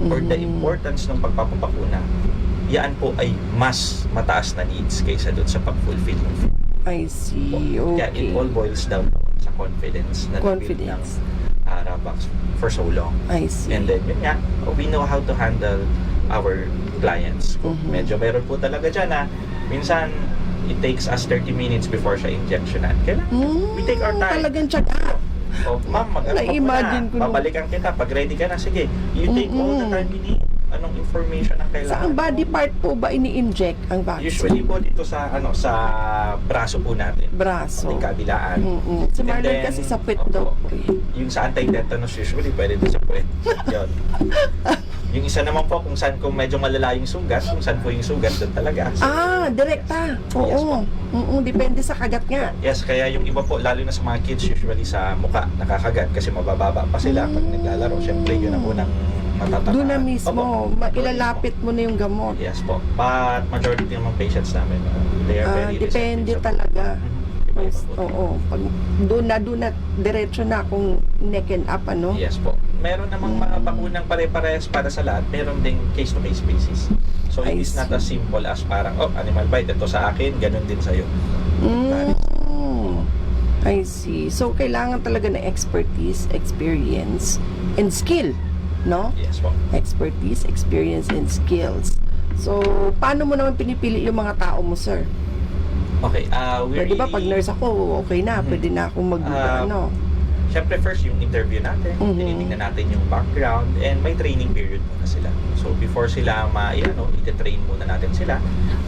or the importance ng pagpapabakuna, yan po ay mas mataas na needs kaysa doon sa pag-fulfill ng fear. I see. Kaya Okay. it all boils down sa confidence na nabuild ng Confidence. Rabax for so long. I see. And then, yun nga, we know how to handle our clients. Kung medyo meron po talaga dyan na minsan it takes us 30 minutes before siya injectionan. Kailangan, we take our time. Talagang tsaga. O, ma'am, Na-imagine ko nung- babalikan kita. Pag ready ka na, sige. You take all the time you need. Anong information ang kailangan Saan body mo. part po ba ini-inject ang vaccine? Usually po dito sa sa braso po natin. Braso. Yung kabilaan. Si And Marlon then, kasi sa puwet opo, daw po eh. yung sa anti-tetanus usually pwede din sa puwet. Yun. Yung isa naman po kung saan kung medyo malala yung sugat, kung saan po yung sugat doon talaga. So, Direkta. Yes Oo. Depende sa kagat nga. yes, kaya yung iba po, lalo na sa mga kids, usually sa muka, nakakagat kasi mabababa pa sila pag naglalaro. Siyempre, yun ang unang matatamaan. Doon na mismo, Opo. ilalapit mo na yung gamot. Yes po. But majority ng mga patients namin, they are very Depende receptive sa- talaga. Iba-iba po. Oo. Pag doon na, diretso na kung neck and up, ano? Yes po. Meron namang mga bakunang pare-parehas para sa lahat. Meron ding case-to-case basis. So, it I is not see. as simple as parang, animal bite, ito sa akin, ganun din sa'yo. I see. So, kailangan talaga ng expertise, experience, and skill, no? Yes po. Expertise, experience, and skills. So, paano mo naman pinipili yung mga tao mo, sir? Okay, Pwede ba pag nurse ako, okay na, pwede na akong ano? Siyempre first yung interview natin, tinitingnan natin yung background, and may training period muna sila. So before sila ite-train muna natin sila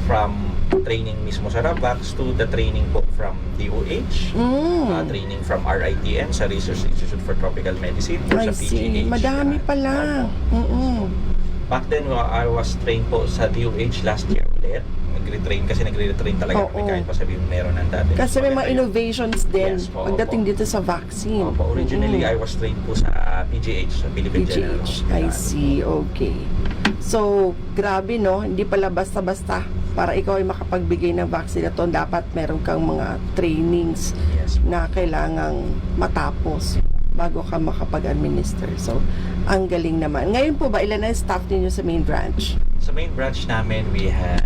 from training mismo sa Rabax to the training po from DOH, training from RITM sa Research Institute for Tropical Medicine or I sa see. PGH. Madami pala. Back then, I was trained po sa DOH last year ulit. Nagre-train talaga kami kahit pa sabihin meron ng dati. Kasi may mga Maganda yun. innovations din Yes po, pagdating opo. dito sa vaccine. Opo, originally I was trained po sa PGH, sa Philippine General PGH. Hospital. I see. Okay. So, grabe no, hindi pala basta-basta para ikaw ay makapagbigay ng vaccine na to, dapat meron kang mga trainings Yes po. na kailangang matapos bago ka makapag-administer. So, ang galing naman. Ngayon po ba, ilan na staff ninyo sa main branch? Sa main branch namin, we have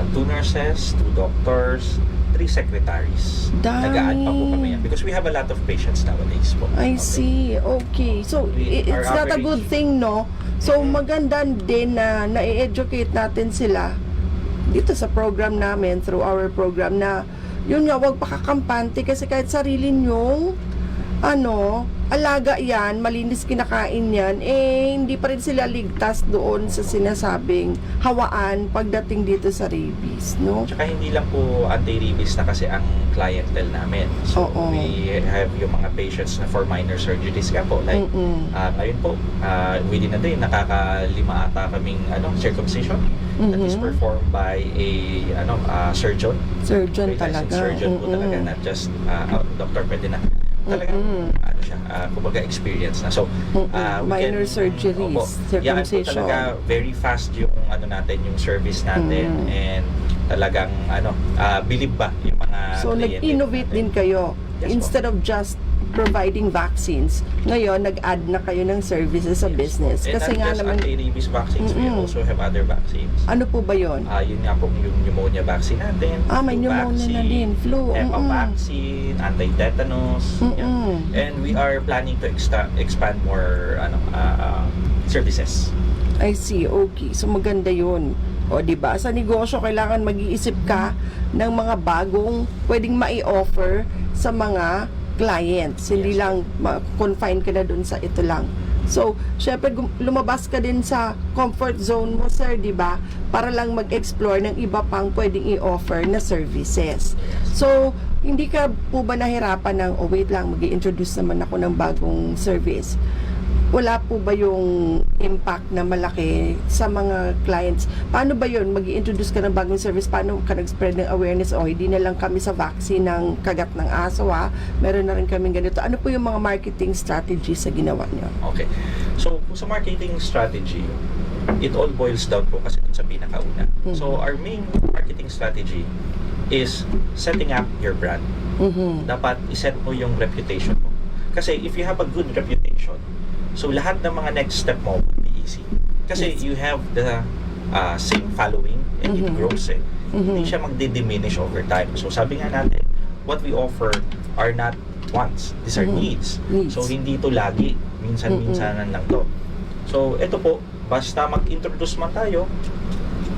2 nurses, 2 doctors, 3 secretaries. Dami. Nag-a-add pa po kami yan because we have a lot of patients nowadays po. I Okay. see. Okay. So, it's Our not a average- good thing, no? So, maganda din na na-educate natin sila dito sa program namin, through our program na, yun nga, wag pakakampante kasi kahit sarili nyong, alaga yan, malinis kinakain yan, hindi pa rin sila ligtas doon sa sinasabing hawaan pagdating dito sa rabies, no? Tsaka hindi lang po anti-rabies na kasi ang clientele namin. So, Oo. we have yung mga patients na for minor surgeries nga po. Like, ngayon po, within a day, nakaka-5 ata kaming circumcision that is performed by a surgeon. Surgeon Licensed talaga. surgeon po talaga, not just doctor, pwede na. Talagang, kumbaga experience na. So, Minor surgeries, Yan po circumcision. talaga, very fast yung natin, yung service natin, and talagang believe ba yung mga So, kliyente nag-innovate natin. din kayo. Yes, Instead of just providing vaccines. Ngayon, nag-add na kayo ng services sa business. And Kasi not nga just naman, anti-rabies vaccines, we also have other vaccines. ano po ba yun? Yun nga pong yung pneumonia vaccine natin. May flu pneumonia na vaccine, din, flu. HEPA vaccine, anti-tetanus. Yan. And we are planning to expand more services. I see, okay. So maganda yun. O, diba? Sa negosyo, kailangan mag-iisip ka ng mga bagong pwedeng mai-offer sa mga clients. Hindi Yes. lang confine ka na dun sa ito lang. So, syempre, lumabas ka din sa comfort zone mo, sir, di ba? Para lang mag-explore ng iba pang pwedeng i-offer na services. So, hindi ka po ba nahirapan ng, wait lang, mag-i-introduce naman ako ng bagong service? Wala po ba yung impact na malaki sa mga clients? Paano ba yun? Mag-i-introduce ka ng bagong service? Paano ka nag-spread ng awareness? Hindi na lang kami sa vaccine ng kagat ng aso, meron na rin kaming ganito. Ano po yung mga marketing strategy sa ginawa niyo? Okay. So, sa marketing strategy, it all boils down po kasi dun sa pinakauna. So, our main marketing strategy is setting up your brand. Dapat iset mo yung reputation mo. Kasi if you have a good reputation, so lahat ng mga next step mo will be easy. Kasi you have the same following and it grows Hindi siya magdi-diminish over time. So sabi nga natin, what we offer are not wants. These are needs. So hindi to lagi. Minsan-minsanan lang to. So ito po, basta mag-introduce man tayo,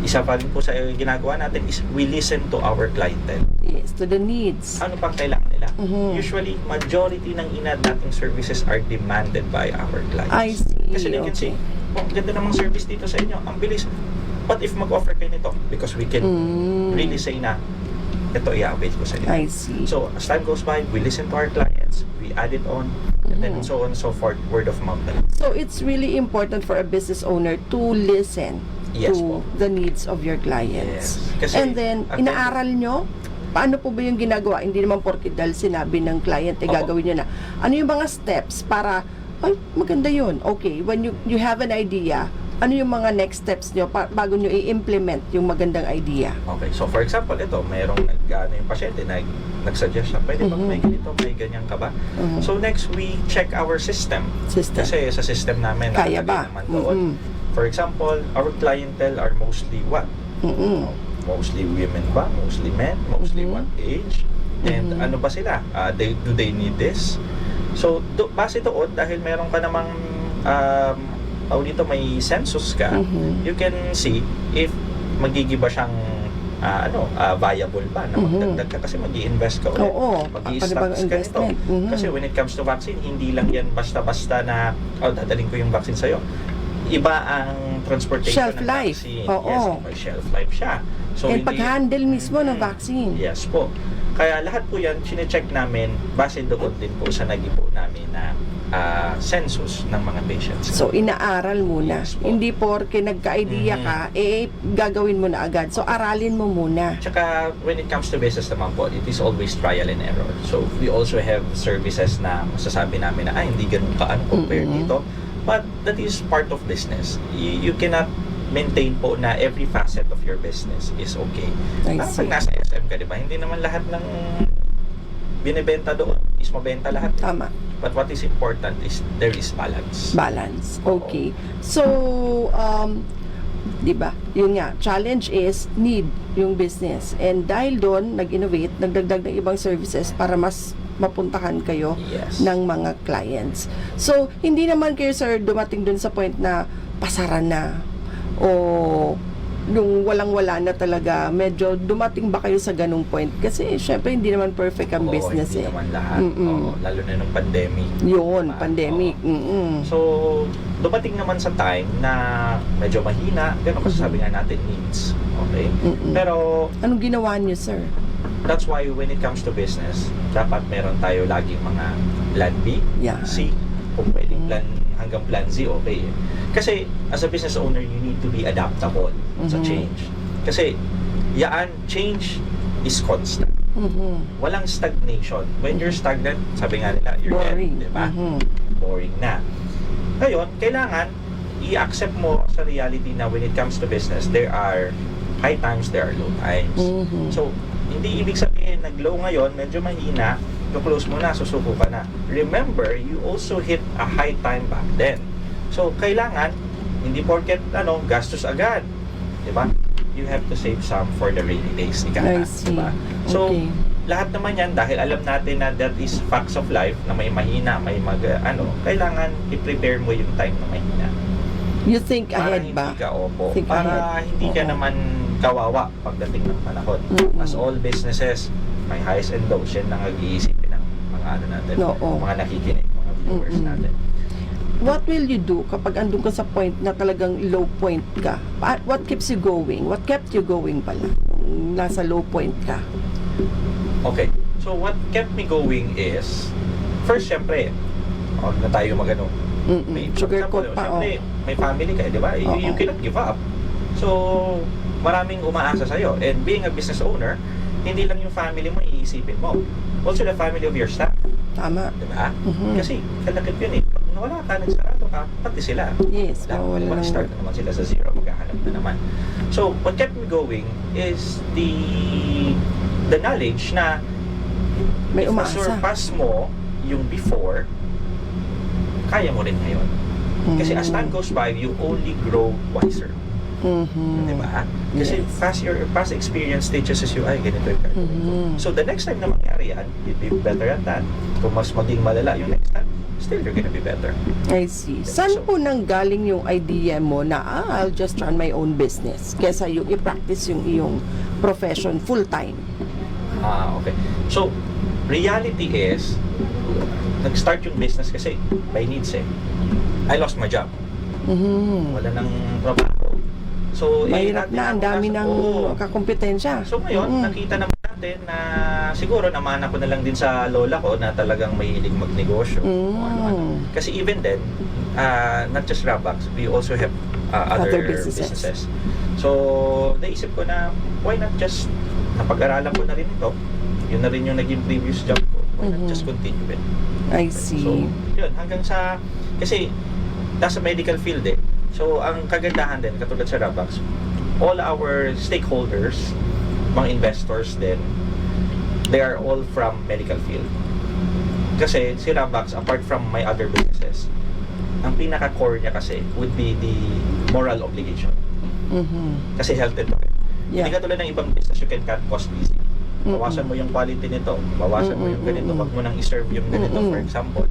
isa pa rin po sa ginagawa natin is we listen to our clientele. Yes, to the needs. Ano pang kailangan nila? Usually, majority ng in-add nating services are demanded by our clients. I see. Kasi they can say, ganda namang service dito sa inyo. Ang bilis. What if mag-offer kayo nito? Because we can really say na, ito i-avail ko sa inyo. I see. So, as time goes by, we listen to our clients, we add it on, and then so on and so forth, word of mouth. So, it's really important for a business owner to listen Yes to po. the needs of your clients. Yes. Kasi, And then, inaaral nyo, paano po ba yung ginagawa? Hindi naman porke dahil sinabi ng client, gagawin nyo na. Ano yung mga steps para, maganda yun. Okay, when you have an idea, ano yung mga next steps nyo bago nyo i-implement yung magandang idea? Okay, so for example, ito, mayroong yung pasyente na nag-suggest siya, pwede bang may ganito, may ganyan ka ba? So next, we check our system. Kasi sa system namin, kaya ba? naman doon. For example, our clientele are mostly what? Mostly women ba? Mostly men? Mostly what age? And ano ba sila? Do they need this? So, base doon, dahil meron ka namang dito may census ka, you can see if magigiba siyang viable ba na magdagdag ka kasi mag-i-invest ka ulit. Mag-i-stocks ka nito. Kasi when it comes to vaccine, hindi lang yan basta-basta na dadaling ko yung vaccine sa'yo. Iba ang transportation Shelf ng life. vaccine. Oo. Yes, may shelf life siya. So, And pag-handle mismo ng vaccine. Yes po. Kaya lahat po yan, chine-check namin base doon din po sa nag-ipo namin na census ng mga patients. So, inaaral muna. Yes po. Hindi porke nagka-idea ka, gagawin mo na agad. So, aralin mo muna. Tsaka, when it comes to business naman po, it is always trial and error. So, we also have services na masasabi namin na, hindi ganun ka compare dito. But that is part of business. You cannot maintain po na every facet of your business is okay. I Parang see. pag nasa SM ka, di ba? Hindi naman lahat ng binibenta doon is mabenta lahat. Tama. But what is important is there is balance. Balance. Okay. So, di ba? Yun nga, challenge is need yung business. And dahil doon, nag-innovate, nagdagdag ng ibang services para mas mapuntahan kayo Yes. ng mga clients. So, hindi naman kayo, sir, dumating dun sa point na pasara na o nung walang-wala na talaga, medyo dumating ba kayo sa ganung point? Kasi, syempre, hindi naman perfect ang business hindi eh. naman lahat. Lalo na nung pandemic. Yun, pandemic. So, dumating naman sa time na medyo mahina, pero kasi sabi nga natin needs. Okay? Pero, Anong ginawa niyo, sir? that's why when it comes to business, dapat meron tayo laging mga plan B, Yeah. C, kung pwedeng plan hanggang plan Z, okay. Kasi as a business owner, you need to be adaptable sa change. Kasi change is constant. Walang stagnation. When you're stagnant, sabi nga nila, you're Boring. dead, di ba? Boring na. Ngayon, kailangan i-accept mo sa reality na when it comes to business, there are high times, there are low times. So, hindi ibig sabihin nag-low ngayon, medyo mahina, i-close mo na, susuko ka na. Remember, you also hit a high time back then. So, kailangan, hindi porket, gastos agad. Diba? You have to save some for the rainy days. I see. Diba? So, Okay. lahat naman yan, dahil alam natin na that is facts of life, na may mahina, may kailangan i-prepare mo yung time na mahina. You think Para ahead hindi ba? ka, opo. Think Para ahead. hindi ka Oo. naman kawawa pagdating ng panahon. Mm-mm. As all businesses, may highs and lows, yan ang nag-iisipin ng mga natin, Oo. mga nakikinig, mga viewers Mm-mm. natin. What will you do kapag andun ka sa point na talagang low point ka? What keeps you going? What kept you going pala? Nasa low point ka. Okay, so what kept me going is, first, syempre, huwag na tayo may Sugarcoat pa, syempre, may family ka, di ba? You Oo. cannot give up. So, maraming umaasa sa'yo. And being a business owner, hindi lang yung family mo iisipin mo. Also the family of your staff. Tama. Di ba? Mhm. Kasi, kalakit yun eh. Pag nawala ka, nagsarado ka, pati sila. Yes, mawala ng Mag-start na naman sila sa zero, maghahanap na naman. So, what kept me going is the knowledge na may if umaasa. ma-surpass mo yung before, kaya mo rin ngayon. Kasi as time goes by, you only grow wiser. Mhm. Di ba? Kasi Yes. past experience teaches us you, ay, ganito yung gagawin ko. Mhm. So, the next time na mangyari yan, you'll be better at that. Kung mas maging malala yung next time, still you're gonna be better. I see. Saan po nang galing yung idea mo na I'll just run my own business kesa yung i-practice yung iyong profession full-time? Okay. So, reality is, nag-start yung business kasi by needs eh. I lost my job. Mhm. Wala nang trabaho. So, Mahirap na, ang dami ng kakompetensya. So ngayon, nakita naman natin na siguro namana ko na lang din sa lola ko na talagang mahilig magnegosyo. Kung ano-ano. Kasi even then, not just Rabax, we also have other businesses. So, naisip ko na, why not just, napag-aralan ko na rin ito, yun na rin yung naging previous job ko, why not just continue it? I So, see. yun, hanggang sa, kasi, nasa medical field eh. So, ang kagandahan din, katulad sa Rabax, all our stakeholders, mga investors din, they are all from medical field. Kasi si Rabax, apart from my other businesses, ang pinaka-core niya kasi would be the moral obligation. Mhm. Kasi health and wealth. Yeah. Hindi katulad ng ibang business, you can cut cost easy. Bawasan mo yung quality nito, bawasan mo yung ganito, wag mo nang iserve yung ganito, for example.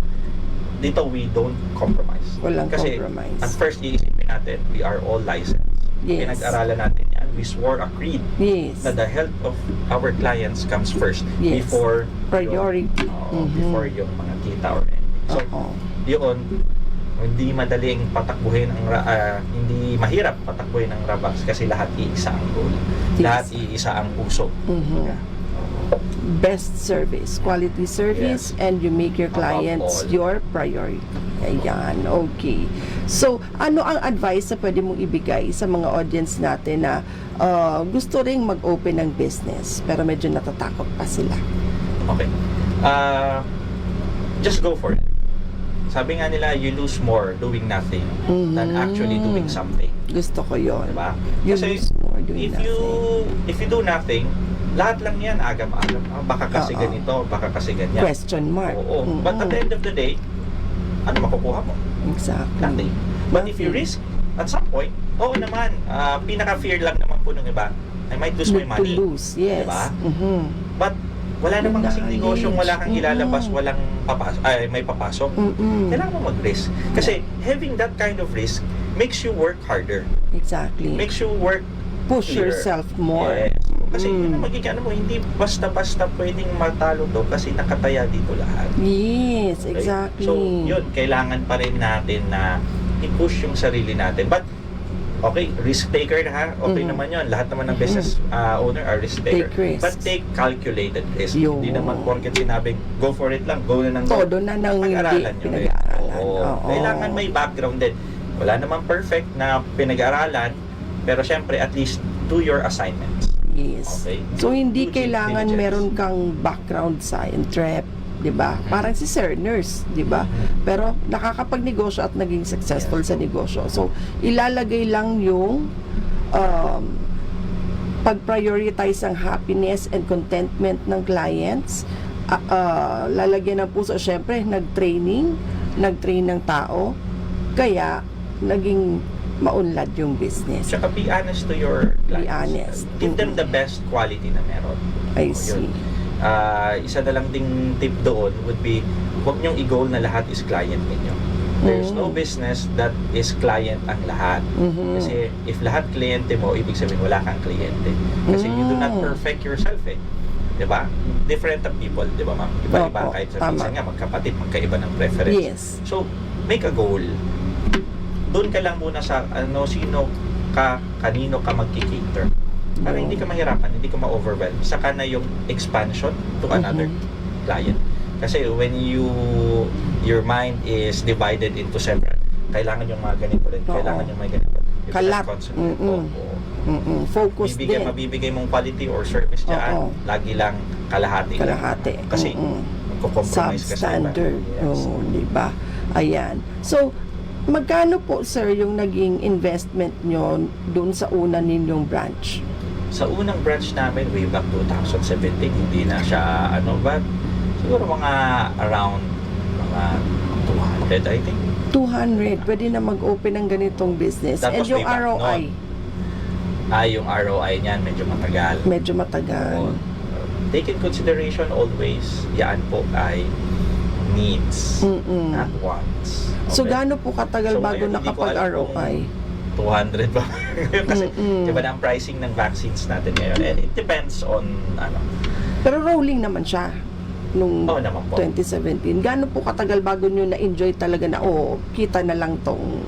Dito, we don't compromise. Walang Kasi compromise. at first, iisipin natin, we are all licensed. Yes. Pinag-aralan natin yan. We swore a creed Yes. na the health of our clients comes first Yes. before Priority. before yung mga kita or anything. So, Oo. yun, hindi madaling patakbuhin hindi mahirap patakbuhin ang Rabax kasi lahat iisa ang goal. Yes. Lahat iisa ang puso. Mhm. Best service, quality service, and you make your Above clients all. your priority. Ayan, okay. So, ano ang advice na pwede mong ibigay sa mga audience natin na gusto ring mag-open ng business pero medyo natatakot pa sila? Okay. Just go for it. Sabi nga nila, you lose more doing nothing than actually doing something. Gusto ko yon. Diba? You Kasi lose more doing if you do nothing, lahat lang yan agam-agam. Baka kasi ganito, baka kasi ganyan. Question mark. Oo. But at the end of the day, ano makukuha mo? Exactly. Nothing. But if you risk, at some point, oo naman, pinaka-fear lang naman po ng iba, I might lose my money. To lose, yes. Diba? Mhm. But wala namang kasing Knowledge. negosyong wala kang ilalabas, walang may papasok. Kailangan mo mag-risk. Kasi having that kind of risk makes you work harder. Exactly. Makes you work Push clearer. yourself more. Yes. Kasi yun ang magiging mo, hindi basta-basta pwedeng matalo to kasi nakataya dito lahat. Yes, Okay? exactly. So, yun, kailangan pa rin natin na i-push yung sarili natin. But, okay, risk taker na ha. Okay naman yun. Lahat naman ng business owner are risk taker. Take risks. But take calculated risk. Yun. Hindi naman porket sinabing, go for it lang, go na ng go. Todo na nang hindi Pag-aralan nyo rin. pinag-aaralan. Oo. Oo. Kailangan may background din. Wala naman perfect na pinag-aralan, pero syempre, at least, do your assignments. Yes. Okay. So, hindi Do due kailangan diligence. meron kang background sa entrep, 'di ba? Parang si Sir Nurse, 'di ba? Pero nakakapagnegosyo at naging successful sa negosyo. So, ilalagay lang yung pag-prioritize ang happiness and contentment ng clients lalagyan ng puso. Syempre, nag-train ng tao, kaya naging maunlad yung business. Tsaka be honest to your clients. Be honest. Give them the best quality na meron. I O, see. yun. Isa na lang ding tip doon would be, huwag niyong i-goal na lahat is client ninyo. There's no business that is client ang lahat. Kasi if lahat kliyente mo, ibig sabihin wala kang kliyente. Kasi you do not perfect yourself eh. Diba? Different ang people, di ba ma'am? Iba-iba, Opo, kahit sa tama. minsan nga, magkapatid, magkaiba ng preference. Yes. So, make a goal. Doon ka lang muna sa sino ka, kanino ka magki-cater. Para hindi ka mahirapan, hindi ka ma-overwhelm. Saka na yung expansion to another client. Kasi when your mind is divided into several, kailangan yung mga ganito rin, kailangan yung mga ganito. You Kalat. cannot concentrate. Focus din. Mabibigay mong quality or service dyan, lagi lang kalahati. Kasi magko-compromise ka sa iba. Substandard. Yes. Di ba? Ayan. So, magkano po, sir, yung naging investment nyo dun sa una ninyong branch? Sa unang branch namin, way back 2017, hindi na siya, but siguro mga around mga 200, I think. 200. Pwede na mag-open ng ganitong business. That And was yung way back ROI, Yung ROI niyan, medyo matagal. medyo matagal. Take in consideration always, yan po ay needs, not wants. So, Okay? gaano po katagal So, bago ngayon, hindi ko alam nakapag-ROI? 200 ba? Kasi, diba na ang pricing ng vaccines natin ngayon? And it depends on, Pero rolling naman siya nung Oo naman po. 2017. Gaano po katagal bago nyo na-enjoy talaga na, kita na lang tong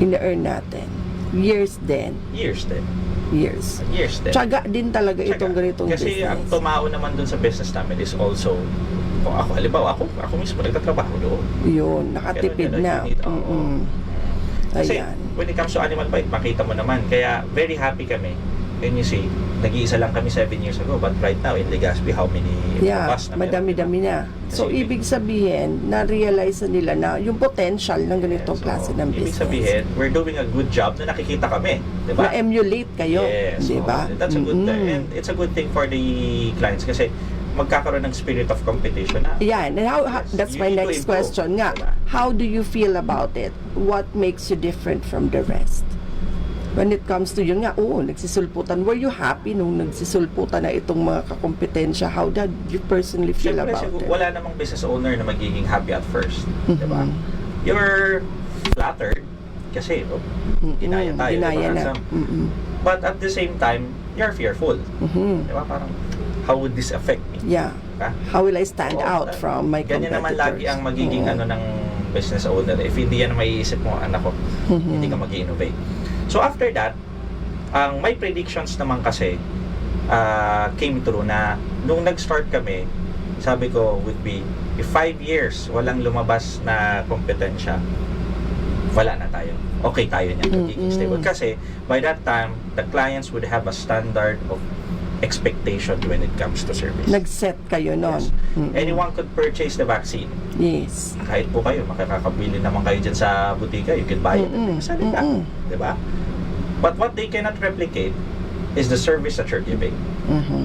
ina-earn natin? Years din. Years din. Years. Tiyaga din talaga itong ganitong Kasi business. ang tumao naman dun sa business namin is also, kung ako, halimbawa, ako mismo nagtatrabaho doon. Yun, nakatipid Ganun, na. you need, Kasi Ayan. when it comes to animal bite, makita mo naman. Kaya very happy kami. And you see, nag-iisa lang kami 7 years ago, but right now in Legazpi, how many Yeah, bus na meron, madami-dami na. So, Kasi ibig sabihin, na-realize na nila na yung potential ng ganitong So, klase ng ibig business. sabihin, we're doing a good job na nakikita kami. Diba? Na-emulate kayo. Yes. Diba? That's a good thing. And it's a good thing for the clients kasi magkakaroon ng spirit of competition na. Yeah, and that's You my need to next improve, question nga. diba? How do you feel about it? What makes you different from the rest? When it comes to yun nga, nagsisulputan. Were you happy nung nagsisulputan na itong mga kakompetensya? How did you personally feel Siyempre, about it? wala namang business owner na magiging happy at first. Diba? You're flattered kasi ginaya tayo. Ginaya diba? na. So, but at the same time, you're fearful. Diba? Parang, how would this affect me? Yeah. Diba? How will I stand out from my competitors? Ganyan naman lagi ang magiging ng business owner. If hindi yan maiisip mo, anak ko, hindi ka mag-innovate. So after that, ang my predictions naman kasi came true na nung nag-start kami, sabi ko would be, if 5 years walang lumabas na kompetensya, wala na tayo. Okay tayo niyan, magiging stable. Kasi by that time, the clients would have a standard of expectation when it comes to service. Nag-set kayo nun. Yes. Anyone could purchase the vaccine. Yes. Kahit po kayo, makakabili naman kayo dyan sa butika, you can buy it. Salita. Diba? But what they cannot replicate is the service that you're giving,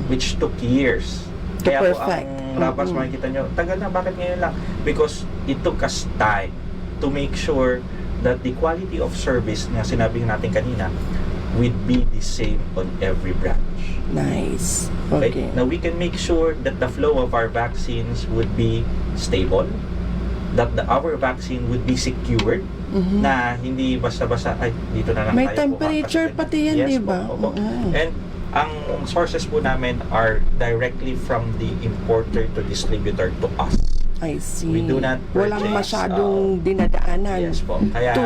which took years. To Kaya perfect. po ang Rabas, makikita nyo, tagal na, bakit ngayon lang? Because it took us time to make sure that the quality of service na sinabi natin kanina would be the same on every branch. Nice. Okay. Now we can make sure that the flow of our vaccines would be stable, that our vaccine would be secured, na hindi basta-basta, ay, dito na lang May tayo temperature kuha. pati yan, Yes di ba? po, opo. And ang sources po namin are directly from the importer to distributor to us. I see. We do not Walang purchase, masyadong dinadaanan. Yes po. Kaya, to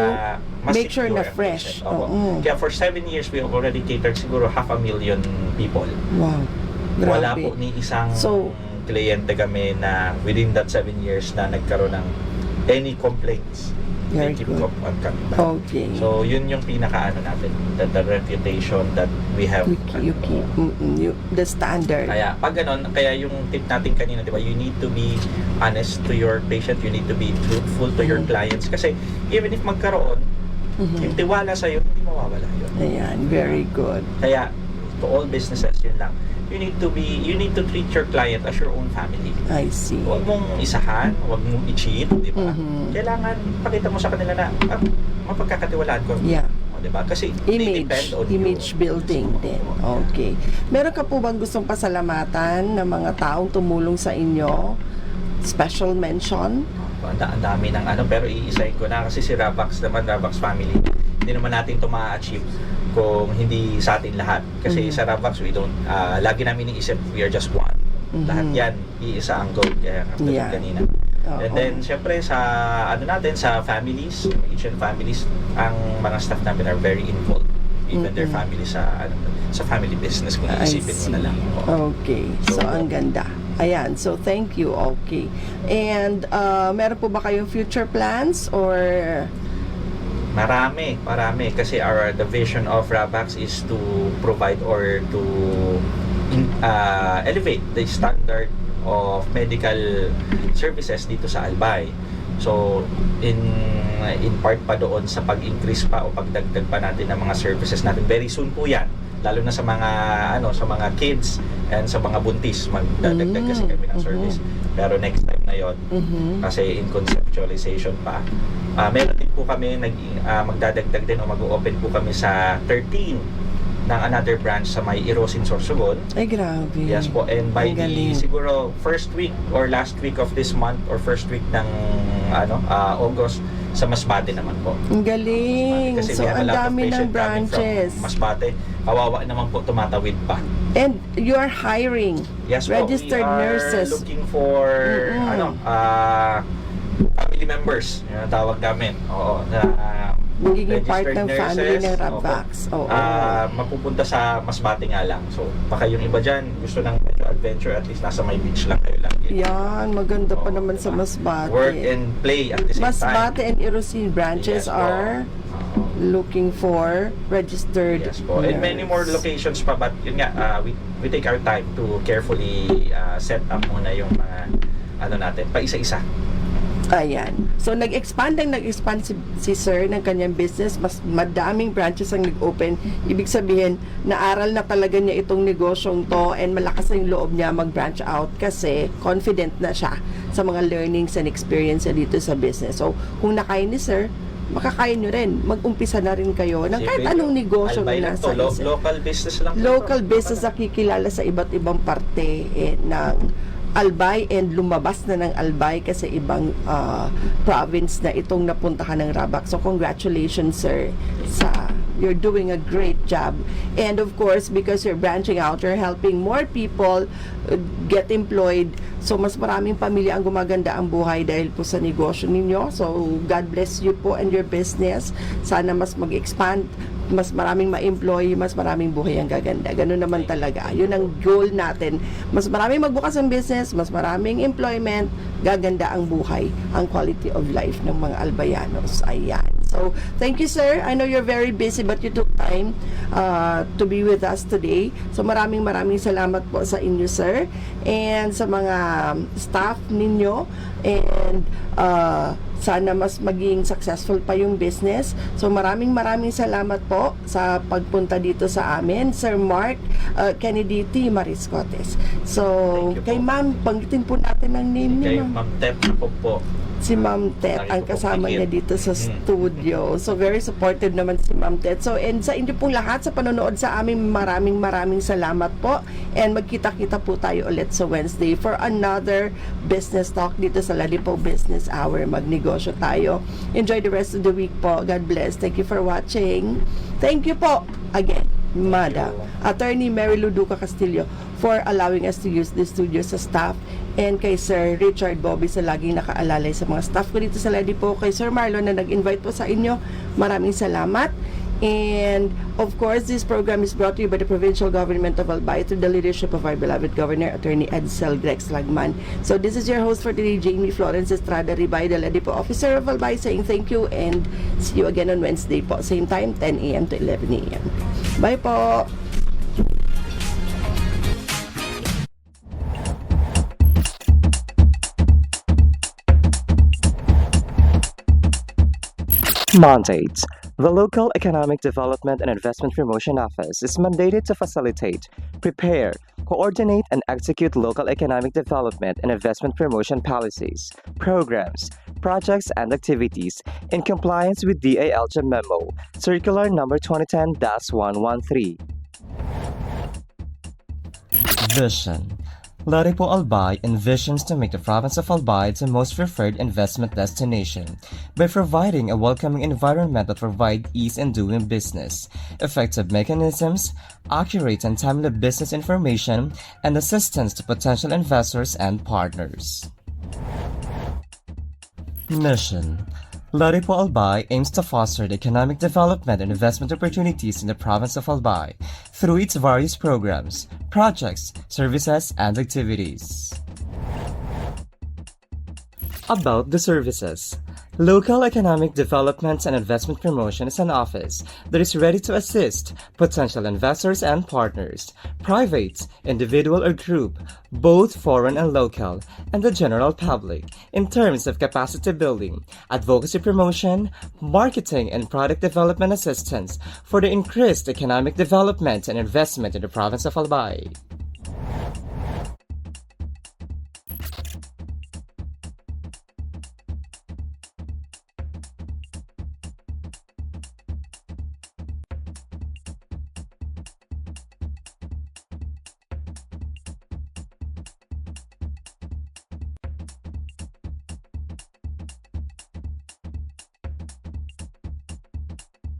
mas make sure secure na and fresh. efficient. Opo. Oo. Kaya for 7 years, we have already catered siguro 500,000 people. Wow. Grabe. Wala po ni isang So, kliyente kami na within that 7 years na nagkaroon ng any complaints. Very They keep good. on coming back. Okay. So, yun yung pinaka-ano natin, the reputation that we have. you keep the standard. Kaya, pag ganon, kaya yung tip natin kanina, di ba, you need to be honest to your patient, you need to be truthful to your clients. Kasi, even if magkaroon, yung tiwala sa'yo, hindi mawawala yun. Ayan, very good. Kaya, to all businesses, yun lang. You need to treat your client as your own family. I see. Huwag mong isahan, huwag mong i-cheat, di ba? Kailangan pakita mo sa kanila na mapagkakatiwalaan ko. Yeah. O, di ba? Kasi they depend on Image you. building din. Okay. Meron ka po bang gustong pasalamatan ng mga taong tumulong sa inyo? Special mention? Ang dami ng pero iisahin ko na kasi si Rabax family, hindi naman natin ito ma-achieve kung hindi sa atin lahat. Kasi sa Rabax, we don't, lagi namin iniisip, we are just one. Lahat yan, iisa ang goal. Kaya kanina. And then, syempre, sa sa families, each and families, ang mga staff namin are very involved. Even their families sa family business, kung iisipin mo na lang. Okay. So, ang ganda. Ayan. So, thank you. Okay. And, meron po ba kayong future plans or... Marami. Kasi the vision of Rabax is to provide or to elevate the standard of medical services dito sa Albay. So, in part pa doon sa pag-increase pa o pagdagdag pa natin ng mga services natin. Very soon po yan. Lalo na sa mga sa mga kids and sa mga buntis, magdadagdag kasi kami ng service. Pero next time na yon, kasi in conceptualization pa, meron din po kami magdadagdag din o mag-open po kami sa 13 ng another branch sa may Irosin, Sorsogon. Ay, grabe. Yes po, and by siguro first week or last week of this month or first week ng August, sa Masbate naman po. Ang galing. Kasi So, we have ang a lot of dami ng patient coming branches. from Masbate. Kawawa naman po, tumatawid pa. And you are hiring Yes po, registered we are nurses. looking for family members, yung tawag namin. Oo, na Magiging part registered ng family nurses. ng Rabax. Oo. Mapupunta sa Masbate nga lang. So, baka yung iba dyan, gusto ng medyo adventure, at least nasa may beach lang kayo lagi. Yan, maganda pa Oo, naman sa diba? Masbate. Work and play at the same time. Masbate and Irosin branches Yes po. are looking for registered Yes po. And many more nurse. locations pa, but yun nga, we take our time to carefully set up muna yung mga natin, pa isa-isa. Ayan. So, nag-expand si Sir ng kanyang business. Mas madaming branches ang nag-open. Ibig sabihin, naaral na talaga niya itong negosyong to and malakas na yung loob niya mag-branch out kasi confident na siya sa mga learnings and experience niya dito sa business. So, kung nakaya ni Sir, makakaya nyo rin. Mag-umpisa na rin kayo ng kahit anong negosyo na nasa isip. Local business lang. Local business na kikilala sa iba't ibang parte ng Albay and lumabas na ng Albay kasi ibang province na itong napuntahan ng Rabax. So congratulations, sir, you're doing a great job. And of course, because you're branching out, you're helping more people get employed. So mas maraming pamilya ang gumaganda ang buhay dahil po sa negosyo ninyo. So God bless you po and your business. Sana mas mag-expand, mas maraming ma-employ, mas maraming buhay ang gaganda. Ganun naman talaga. Yun ang goal natin. Mas maraming magbukas ng business, mas maraming employment, gaganda ang buhay, ang quality of life ng mga Albayanos. Ayan. So, thank you, sir. I know you're very busy but you took time to be with us today. So, maraming salamat po sa inyo, sir. And sa mga staff ninyo. And sana mas maging successful pa yung business. So, maraming salamat po sa pagpunta dito sa amin, Sir Mark Kennedy T. Mariscotes. So, kay ma'am, banggitin po natin ang name ni Kay ma'am. Ma'am Tep po po. Si Ma'am Tet ang kasama niya dito sa studio. So, very supportive naman si Ma'am Tet. So, and sa inyo pong lahat sa panonood sa amin, maraming salamat po. And magkita-kita po tayo ulit sa Wednesday for another business talk dito sa Ladipo Business Hour. Magnegosyo tayo. Enjoy the rest of the week po. God bless. Thank you for watching. Thank you po again, Madam Attorney Mary Luduca Castillo, for allowing us to use this studio sa staff, and kay Sir Richard Bobby sa laging nakaalalay sa mga staff ko dito sa Ladipo, kay Sir Marlon na nag-invite po sa inyo. Maraming salamat. And of course, this program is brought to you by the Provincial Government of Albay through the leadership of our beloved Governor, Attorney Edsel Grex Lagman. So this is your host for today, Jamie Florence Estrada Ribay, the Ladipo Officer of Albay, saying thank you and see you again on Wednesday po. Same time, 10 a.m. to 11 a.m. Bye po! Montates, The Local Economic Development and Investment Promotion Office is mandated to facilitate, prepare, coordinate, and execute local economic development and investment promotion policies, programs, projects, and activities in compliance with DALG Memo, Circular Number 2010-113. Vision. Laripo Albay envisions to make the province of Albay the most preferred investment destination by providing a welcoming environment that provides ease in doing business, effective mechanisms, accurate and timely business information, and assistance to potential investors and partners. Mission. Laripo Albay aims to foster the economic development and investment opportunities in the province of Albay through its various programs, projects, services, and activities. About the services. Local Economic Development and Investment Promotion is an office that is ready to assist potential investors and partners, private, individual or group, both foreign and local, and the general public, in terms of capacity building, advocacy promotion, marketing and product development assistance for the increased economic development and investment in the province of Albay.